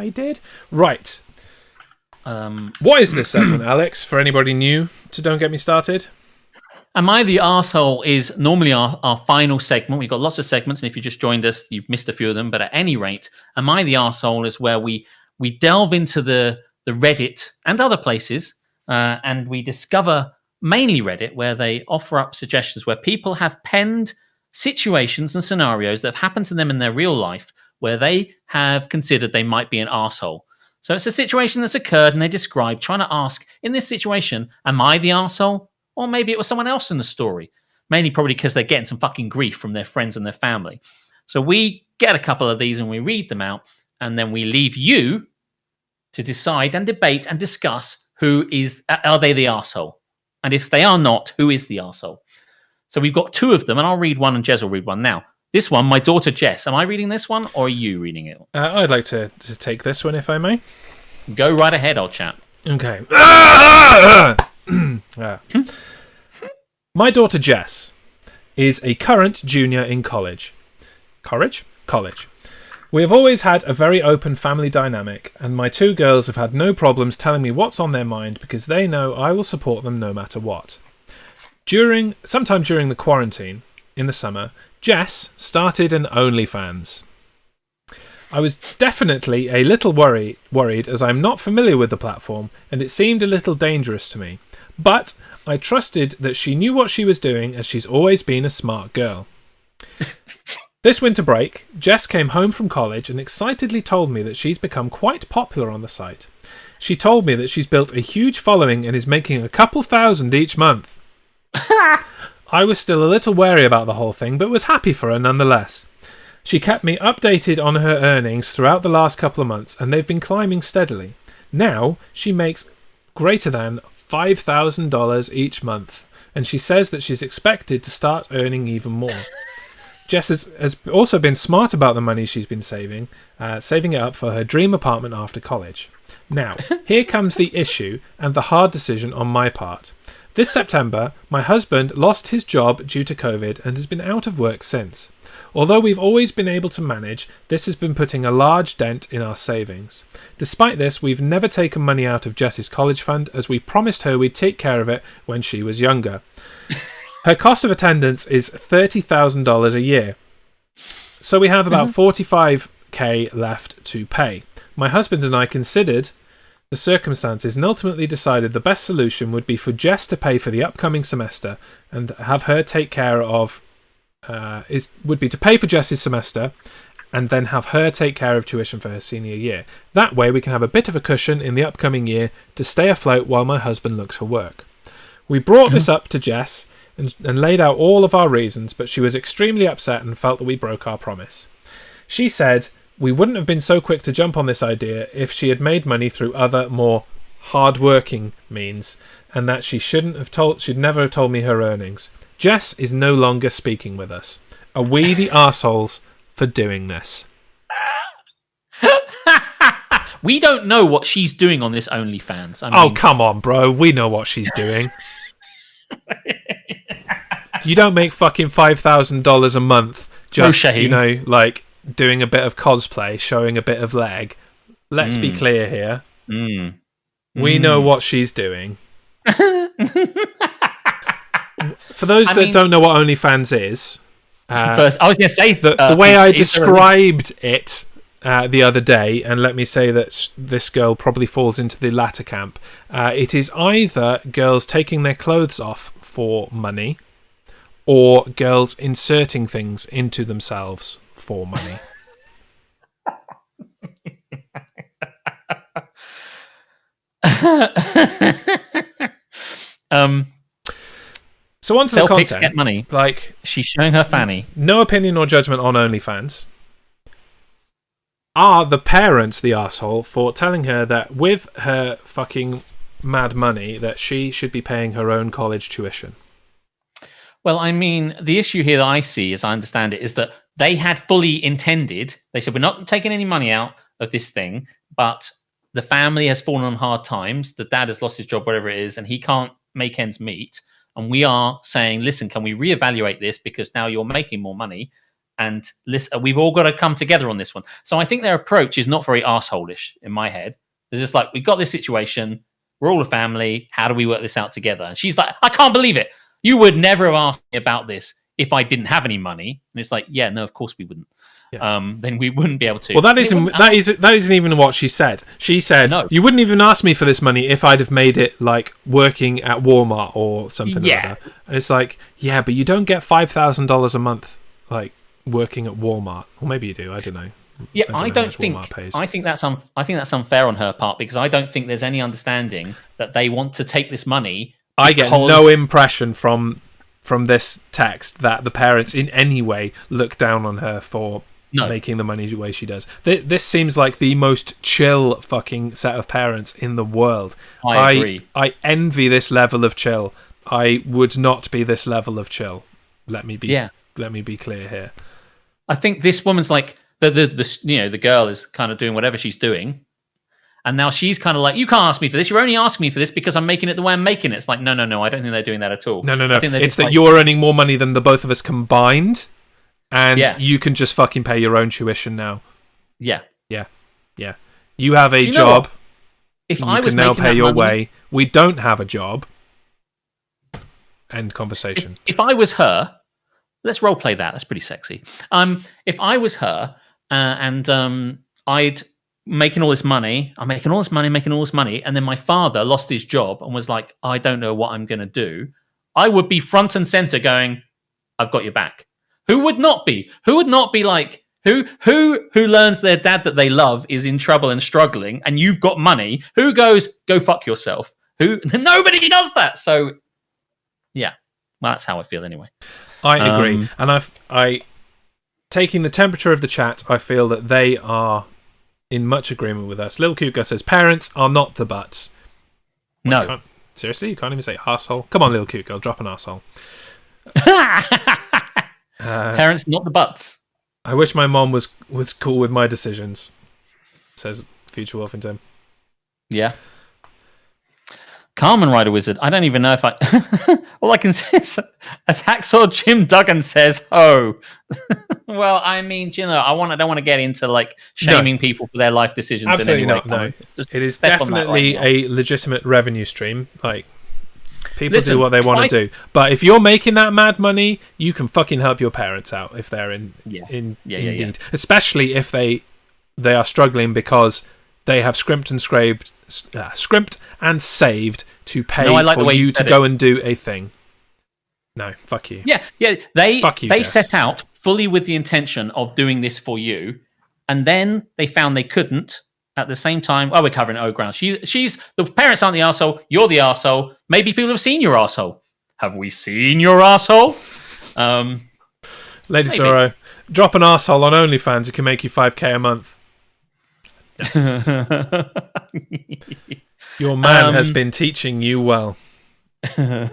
did. Right. What is this segment, Alex? For anybody new to Don't Get Me Started? Am I the Arsehole is normally our final segment. We've got lots of segments, and if you just joined us, you've missed a few of them. But at any rate, Am I the Arsehole is where we delve into the the Reddit and other places, and we discover mainly Reddit, where they offer up suggestions where people have penned situations and scenarios that have happened to them in their real life where they have considered they might be an arsehole. So it's a situation that's occurred, and they describe trying to ask, in this situation, am I the arsehole? Or maybe it was someone else in the story. Mainly probably because they're getting some fucking grief from their friends and their family. So we get a couple of these and we read them out, and then we leave you to decide and debate and discuss are they the arsehole? And if they are not, who is the arsehole? So we've got two of them, and I'll read one and Jez will read one. Now, this one, my daughter Jess, am I reading this one or are you reading it? I'd like to take this one, if I may. Go right ahead, old chap. Okay. My daughter Jess is a current junior in college. College. We have always had a very open family dynamic, and my two girls have had no problems telling me what's on their mind because they know I will support them no matter what. Sometime during the quarantine, in the summer, Jess started an OnlyFans. I was definitely a little worried as I'm not familiar with the platform, and it seemed a little dangerous to me. But I trusted that she knew what she was doing, as she's always been a smart girl. This winter break, Jess came home from college and excitedly told me that she's become quite popular on the site. She told me that she's built a huge following and is making a couple thousand each month. I was still a little wary about the whole thing, but was happy for her nonetheless. She kept me updated on her earnings throughout the last couple of months, and they've been climbing steadily. Now she makes greater than $5,000 each month, and she says that she's expected to start earning even more. Jess has also been smart about the money she's been saving it up for her dream apartment after college. Now, here comes the issue and the hard decision on my part. This September, my husband lost his job due to COVID and has been out of work since. Although we've always been able to manage, this has been putting a large dent in our savings. Despite this, we've never taken money out of Jess's college fund, as we promised her we'd take care of it when she was younger. Her cost of attendance is $30,000 a year. So we have about $45,000 left to pay. My husband and I considered the circumstances and ultimately decided the best solution would be for Jess to pay for the upcoming semester and have her take care of would be to pay for Jess's semester and then have her take care of tuition for her senior year. That way we can have a bit of a cushion in the upcoming year to stay afloat while my husband looks for work. We brought this up to Jess and laid out all of our reasons, but she was extremely upset and felt that we broke our promise. She said we wouldn't have been so quick to jump on this idea if she had made money through other, more hard-working means, and that she'd never have told me her earnings. Jess is no longer speaking with us. Are we the arseholes for doing this? We don't know what she's doing on this OnlyFans. I mean, come on, bro. We know what she's doing. You don't make fucking $5,000 a month just, like doing a bit of cosplay, showing a bit of leg. Let's be clear here. We know what she's doing. For those that don't know what OnlyFans is, first, I was going to say the way I described it the other day, and let me say that this girl probably falls into the latter camp. It is either girls taking their clothes off for money, or girls inserting things into themselves for money. So on to the content. Get money. Like, she's showing her fanny. No opinion or judgment on OnlyFans. Are the parents the arsehole for telling her that with her fucking mad money that she should be paying her own college tuition? Well, I mean, the issue here that I see, as I understand it, is that they had fully intended, they said, we're not taking any money out of this thing, but the family has fallen on hard times. The dad has lost his job, whatever it is, and he can't make ends meet. And we are saying, listen, can we reevaluate this? Because now you're making more money. And listen, we've all got to come together on this one. So I think their approach is not very arsehole-ish in my head. They're just like, we've got this situation. We're all a family. How do we work this out together? And she's like, I can't believe it. You would never have asked me about this if I didn't have any money. And it's like, yeah, no, of course we wouldn't. then we wouldn't be able to. Well, that isn't even what she said. She said, No. you wouldn't even ask me for this money if I'd have made it like working at Walmart or something like that. And it's like, yeah, but you don't get $5,000 a month like working at Walmart. Or maybe you do. I don't know. Yeah, I don't think. I think that's unfair on her part, because I don't think there's any understanding that they want to take this money. I get no impression from this text that the parents in any way look down on her for making the money the way she does. This seems like the most chill fucking set of parents in the world. I agree. I envy this level of chill. I would not be this level of chill. Let me be clear here. I think this woman's like the girl is kind of doing whatever she's doing, and now she's kind of like, you can't ask me for this. You're only asking me for this because I'm making it the way I'm making it. It's like, no. I don't think they're doing that at all. No. It's that you're earning more money than the both of us combined, and you can just fucking pay your own tuition now. Yeah. You have a job. If you I was can now making pay that your money, way. We don't have a job. End conversation. If I was her, let's role play that. That's pretty sexy. If I was her and I'd making all this money, and then my father lost his job and was like, I don't know what I'm going to do, I would be front and center going, I've got your back. Who would not be? Who would not be like, who learns their dad that they love is in trouble and struggling, and you've got money? Who goes, go fuck yourself? Nobody does that. So, yeah, well, that's how I feel anyway. I agree, and I taking the temperature of the chat, I feel that they are in much agreement with us. Little Cute Guy says, parents are not the butts. No. Seriously? You can't even say arsehole? Come on, Little Cute Girl, drop an arsehole. Parents, not the butts. I wish my mom was cool with my decisions, says Future Wolfington. Yeah. Carmen Rider Wizard. I don't even know if I... All I can say is, as Hacksaw Jim Duggan says, oh. Well, I mean, I don't want to get into like shaming people for their life decisions. Absolutely in any way. No. It is definitely a legitimate revenue stream. Like, people do what they want to do. But if you're making that mad money, you can fucking help your parents out if they're in need. Especially if they are struggling because they have scrimped and saved to pay for you to go and do a thing. No, fuck you. Yeah. They Jess. set out fully with the intention of doing this for you, and then they found they couldn't at the same time. Oh, we're covering old ground. She's the parents aren't the arsehole. You're the arsehole. Maybe people have seen your arsehole. Have we seen your arsehole? Lady Sorrow, drop an arsehole on OnlyFans. It can make you $5,000 a month. Yes. Your man has been teaching you well. Do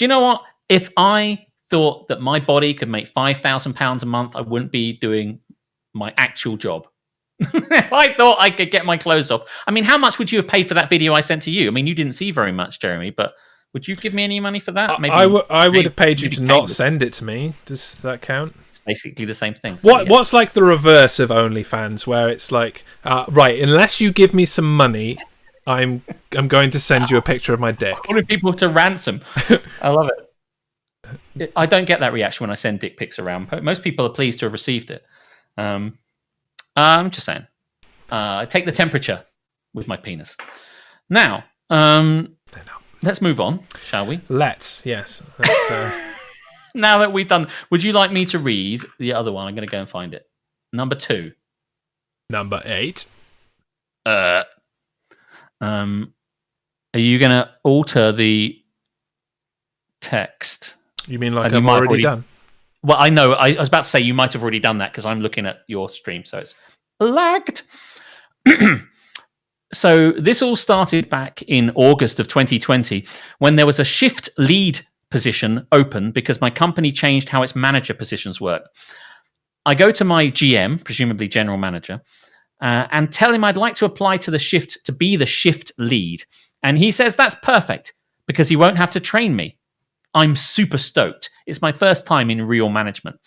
you know what? If I thought that my body could make £5,000 a month, I wouldn't be doing my actual job. If I thought I could get my clothes off. I mean, how much would you have paid for that video I sent to you? I mean, you didn't see very much, Jeremy, but would you give me any money for that? Maybe I would have paid you to not send it to me. Does that count? Basically the same thing. So, What's like the reverse of OnlyFans, where it's like, right, unless you give me some money, I'm going to send you a picture of my dick. Calling people to ransom. I love it. I don't get that reaction when I send dick pics around. Most people are pleased to have received it. I'm just saying. I take the temperature with my penis. Now, let's move on, shall we? Yes. Now that we've done, would you like me to read the other one? I'm going to go and find it. Number 2. Number 8. Are you going to alter the text? You mean like I've already done? Well, I know. I was about to say you might have already done that because I'm looking at your stream, so it's lagged. So this all started back in August of 2020 when there was a shift lead position open because my company changed how its manager positions work. I go to my GM, presumably general manager, and tell him I'd like to apply to be the shift lead. And he says that's perfect because he won't have to train me. I'm super stoked. It's my first time in real management.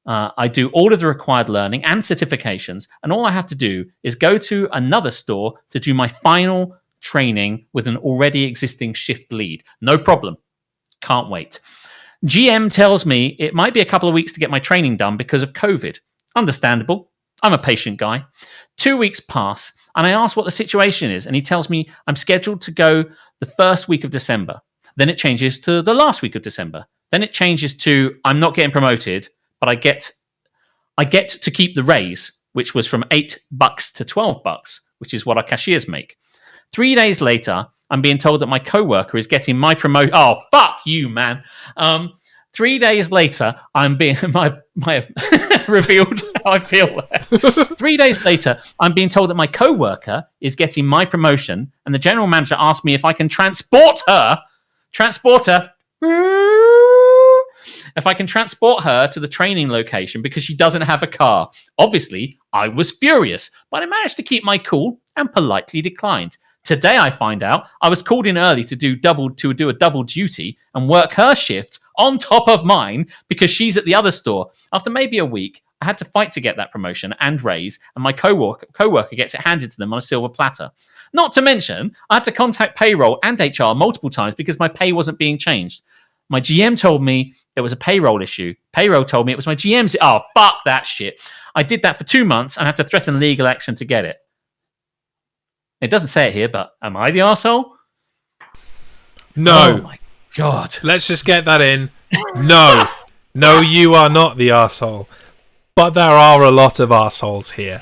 I do all of the required learning and certifications, and all I have to do is go to another store to do my final training with an already existing shift lead. No problem. Can't wait. GM tells me it might be a couple of weeks to get my training done because of COVID. Understandable. I'm a patient guy. 2 weeks pass, and I ask what the situation is, and he tells me I'm scheduled to go the first week of December. Then it changes to the last week of December. Then it changes to I'm not getting promoted, but I get to keep the raise, which was from $8 to $12, which is what our cashiers make. 3 days later, I'm being told that my coworker is getting my promotion. Oh, fuck you, man. 3 days later, I'm being revealed how I feel. 3 days later, I'm being told that my coworker is getting my promotion, and the general manager asked me if I can transport her. If I can transport her to the training location because she doesn't have a car. Obviously, I was furious, but I managed to keep my cool and politely declined. Today, I find out I was called in early to do a double duty and work her shift on top of mine because she's at the other store. After maybe a week, I had to fight to get that promotion and raise, and my coworker gets it handed to them on a silver platter. Not to mention, I had to contact payroll and HR multiple times because my pay wasn't being changed. My GM told me it was a payroll issue. Payroll told me it was my GM's. Oh, fuck that shit. I did that for 2 months and had to threaten legal action to get it. It doesn't say it here, but am I the arsehole? No. Oh, my God. Let's just get that in. No. No, you are not the arsehole. But there are a lot of arseholes here.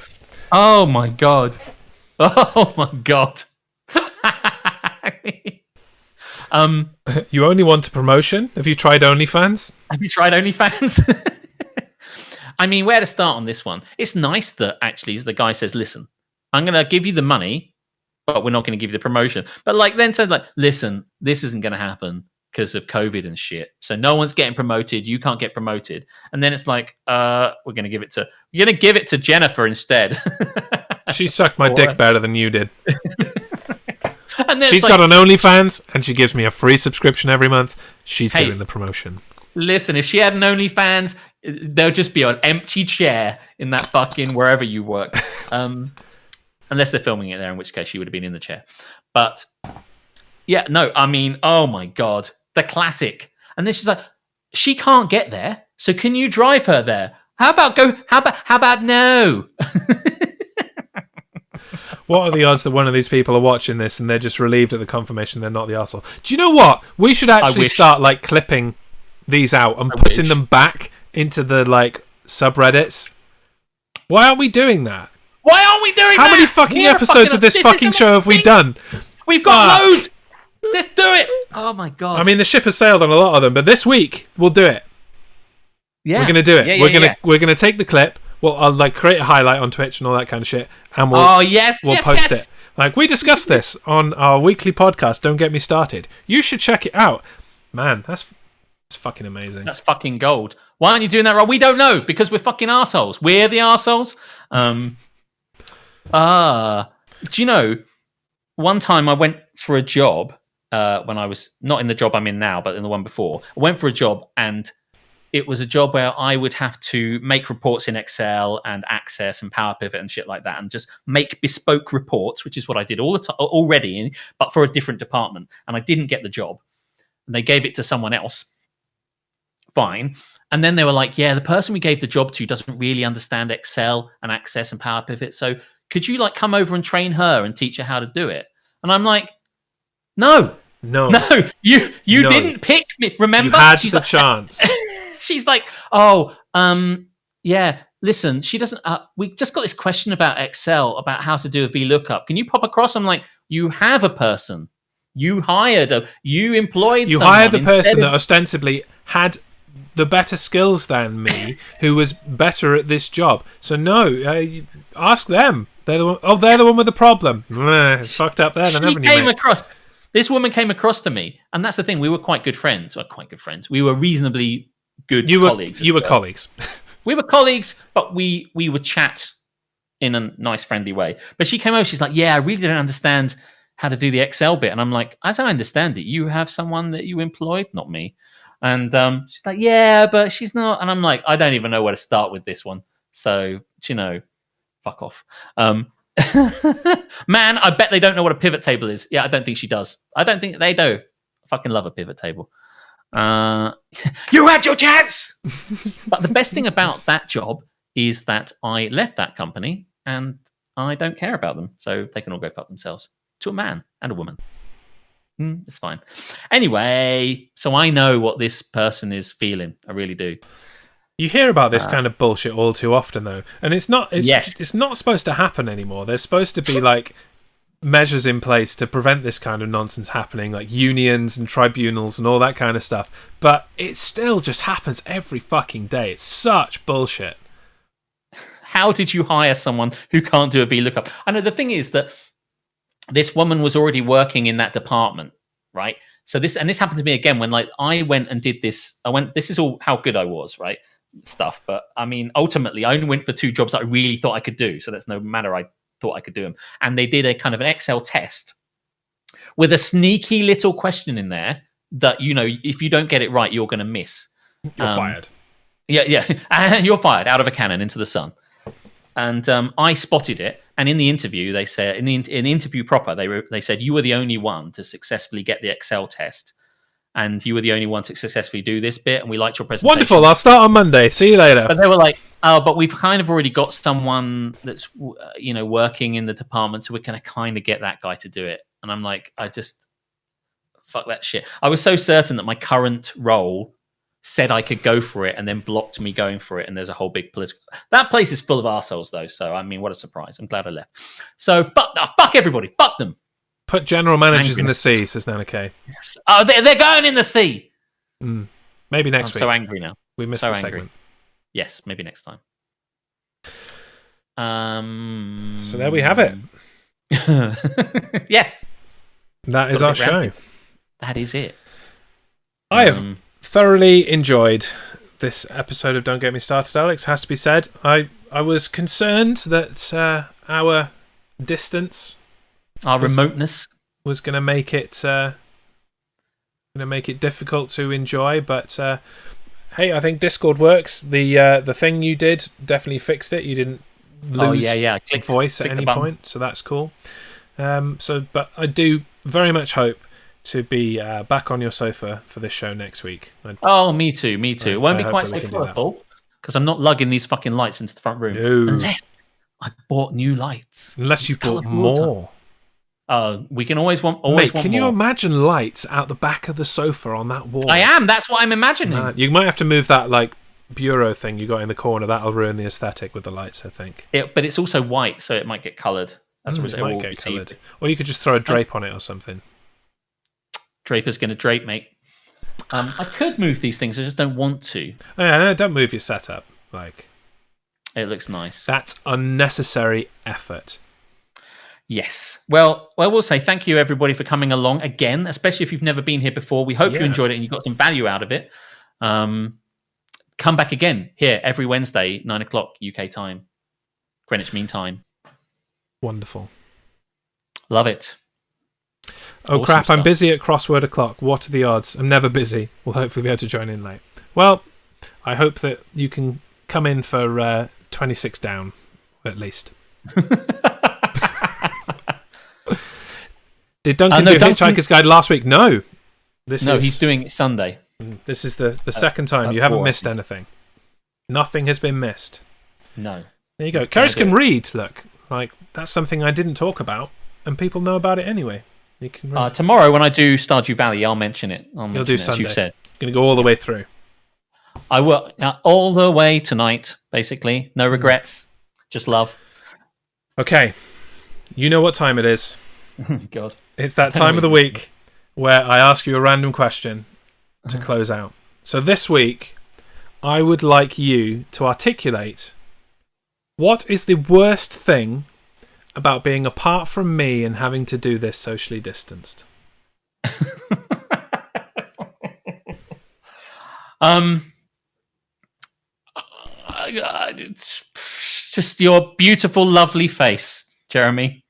Oh, my God. Oh, my God. You only want a promotion? Have you tried OnlyFans? Have you tried OnlyFans? I mean, where to start on this one? It's nice that actually the guy says, listen, I'm going to give you the money, but we're not going to give you the promotion. But then said, listen, this isn't going to happen because of COVID and shit. So no one's getting promoted. You can't get promoted. And then it's like, we're going to give it to Jennifer instead. She sucked my dick better than you did. And she's got an OnlyFans, and she gives me a free subscription every month. She's getting the promotion. Listen, if she had an OnlyFans, there'll just be an empty chair in that fucking wherever you work. Unless they're filming it there, in which case she would have been in the chair. But yeah, no, I mean, oh my God, the classic. And then she's like, she can't get there, so can you drive her there? How about no? What are the odds that one of these people are watching this and they're just relieved at the confirmation they're not the arsehole? Do you know what? We should actually start clipping these out and putting them back into the subreddits. Why aren't we doing that? Why aren't we doing that? How many fucking episodes of this fucking show have we done? We've got loads. Let's do it. Oh my God. I mean, the ship has sailed on a lot of them, but this week we'll do it. Yeah. We're going to do it. We're going to take the clip. Well, I'll create a highlight on Twitch and all that kind of shit, and we'll post it. We discussed this on our weekly podcast. Don't get me started. You should check it out, man. That's fucking amazing. That's fucking gold. Why aren't you doing that right? We don't know because we're fucking arseholes. We're the arseholes. Do you know? One time I went for a job when I was not in the job I'm in now, but in the one before. I went for a job and it was a job where I would have to make reports in Excel and Access and Power Pivot and shit like that, and just make bespoke reports, which is what I did all the time already, but for a different department. And I didn't get the job, and they gave it to someone else. Fine. And then they were like, "Yeah, the person we gave the job to doesn't really understand Excel and Access and Power Pivot. So could you come over and train her and teach her how to do it?" And I'm like, "No, you didn't pick me. Remember, you had the chance." She's like, yeah, listen, she doesn't, we just got this question about Excel, about how to do a VLOOKUP. Can you pop across? I'm like, you have a person. You hired you employed You someone hired the person that ostensibly had the better skills than me, who was better at this job. So no, ask them. They're the one, they're the one with the problem. Fucked up there, haven't you, mate? This woman came across to me, and that's the thing, we were quite good friends. We were reasonably good colleagues. You were colleagues. We were colleagues, but we would chat in a nice, friendly way. But she came over, she's like, "Yeah, I really don't understand how to do the Excel bit." And I'm like, "As I understand it, you have someone that you employed, not me." And she's like, "Yeah, but she's not." And I'm like, "I don't even know where to start with this one. So, fuck off." Man, I bet they don't know what a pivot table is. Yeah, I don't think she does. I don't think they do. I fucking love a pivot table. You had your chance. But the best thing about that job is that I left that company and I don't care about them, so they can all go fuck themselves. To a man and a woman. It's fine. Anyway, so I know what this person is feeling. I really do. You hear about this kind of bullshit all too often, though, and it's not supposed to happen anymore. There's supposed to be like measures in place to prevent this kind of nonsense happening, like unions and tribunals and all that kind of stuff. But it still just happens every fucking day. It's such bullshit. How did you hire someone who can't do a VLOOKUP? I know the thing is that this woman was already working in that department, right? So this happened to me again when like I went and did this. This is all how good I was, right? Stuff. But I mean, ultimately, I only went for 2 jobs that I really thought I could do. So that's no matter. I thought I could do them. And they did a kind of an Excel test with a sneaky little question in there that, you know, if you don't get it right, you're going to miss. You're fired. Yeah. And you're fired out of a cannon into the sun. And I spotted it. And in the interview, they said, in interview proper, they said, you were the only one to successfully get the Excel test. And you were the only one to successfully do this bit. And we liked your presentation. Wonderful. I'll start on Monday. See you later. But they were like, oh, but we've kind of already got someone that's, you know, working in the department. So we're going to kind of get that guy to do it. And I'm like, fuck that shit. I was so certain that my current role said I could go for it and then blocked me going for it. And there's a whole big political... That place is full of arseholes, though. So, I mean, what a surprise. I'm glad I left. So, fuck everybody. Fuck them. Put general managers in the sea, says Nana K. Yes. Oh, they're going in the sea. Maybe next week. I'm so angry now. We missed so the angry. segment. Yes, maybe next time. So there we have it. Yes. That is our show. That is it. I have thoroughly enjoyed this episode of Don't Get Me Started, Alex. Has to be said. I was concerned that our distance, our remoteness, was going to make it difficult to enjoy. But hey, I think Discord works. The thing you did definitely fixed it. You didn't lose voice at any point, so that's cool. But I do very much hope to be back on your sofa for this show next week. Me too. It won't be quite so colourful because I'm not lugging these fucking lights into the front room. No. Unless I bought new lights. Unless you bought more. We can always want can you imagine lights out the back of the sofa on that wall? I am. That's what I'm imagining. You might have to move that like bureau thing you got in the corner. That'll ruin the aesthetic with the lights, I think. But it's also white, so it might get coloured. It might get coloured. Or you could just throw a drape on it or something. Draper's going to drape, mate. I could move these things. I just don't want to. Oh, yeah, no, don't move your setup. It looks nice. That's unnecessary effort. Yes. Well, we'll say thank you, everybody, for coming along again, especially if you've never been here before. We hope you enjoyed it and you got some value out of it. Come back again here every Wednesday, 9:00 UK time, Greenwich Mean Time. Wonderful. Love it. Oh, awesome crap, stuff. I'm busy at crossword o'clock. What are the odds? I'm never busy. We'll hopefully be able to join in late. Well, I hope that you can come in for 26 down, at least. Did Duncan do Hitchhiker's Guide last week? No. He's doing it Sunday. This is the second time. You haven't missed anything. Nothing has been missed. No. There you go. Carers can read, look. That's something I didn't talk about, and people know about it anyway. You can read. Tomorrow when I do Stardew Valley, I'll mention it. You'll do Sunday. As you've said. You're going to go all the way through. I will. All the way tonight, basically. No regrets. Just love. Okay. You know what time it is. God. It's that time of the week where I ask you a random question to close out. So this week, I would like you to articulate what is the worst thing about being apart from me and having to do this socially distanced? It's just your beautiful, lovely face, Jeremy.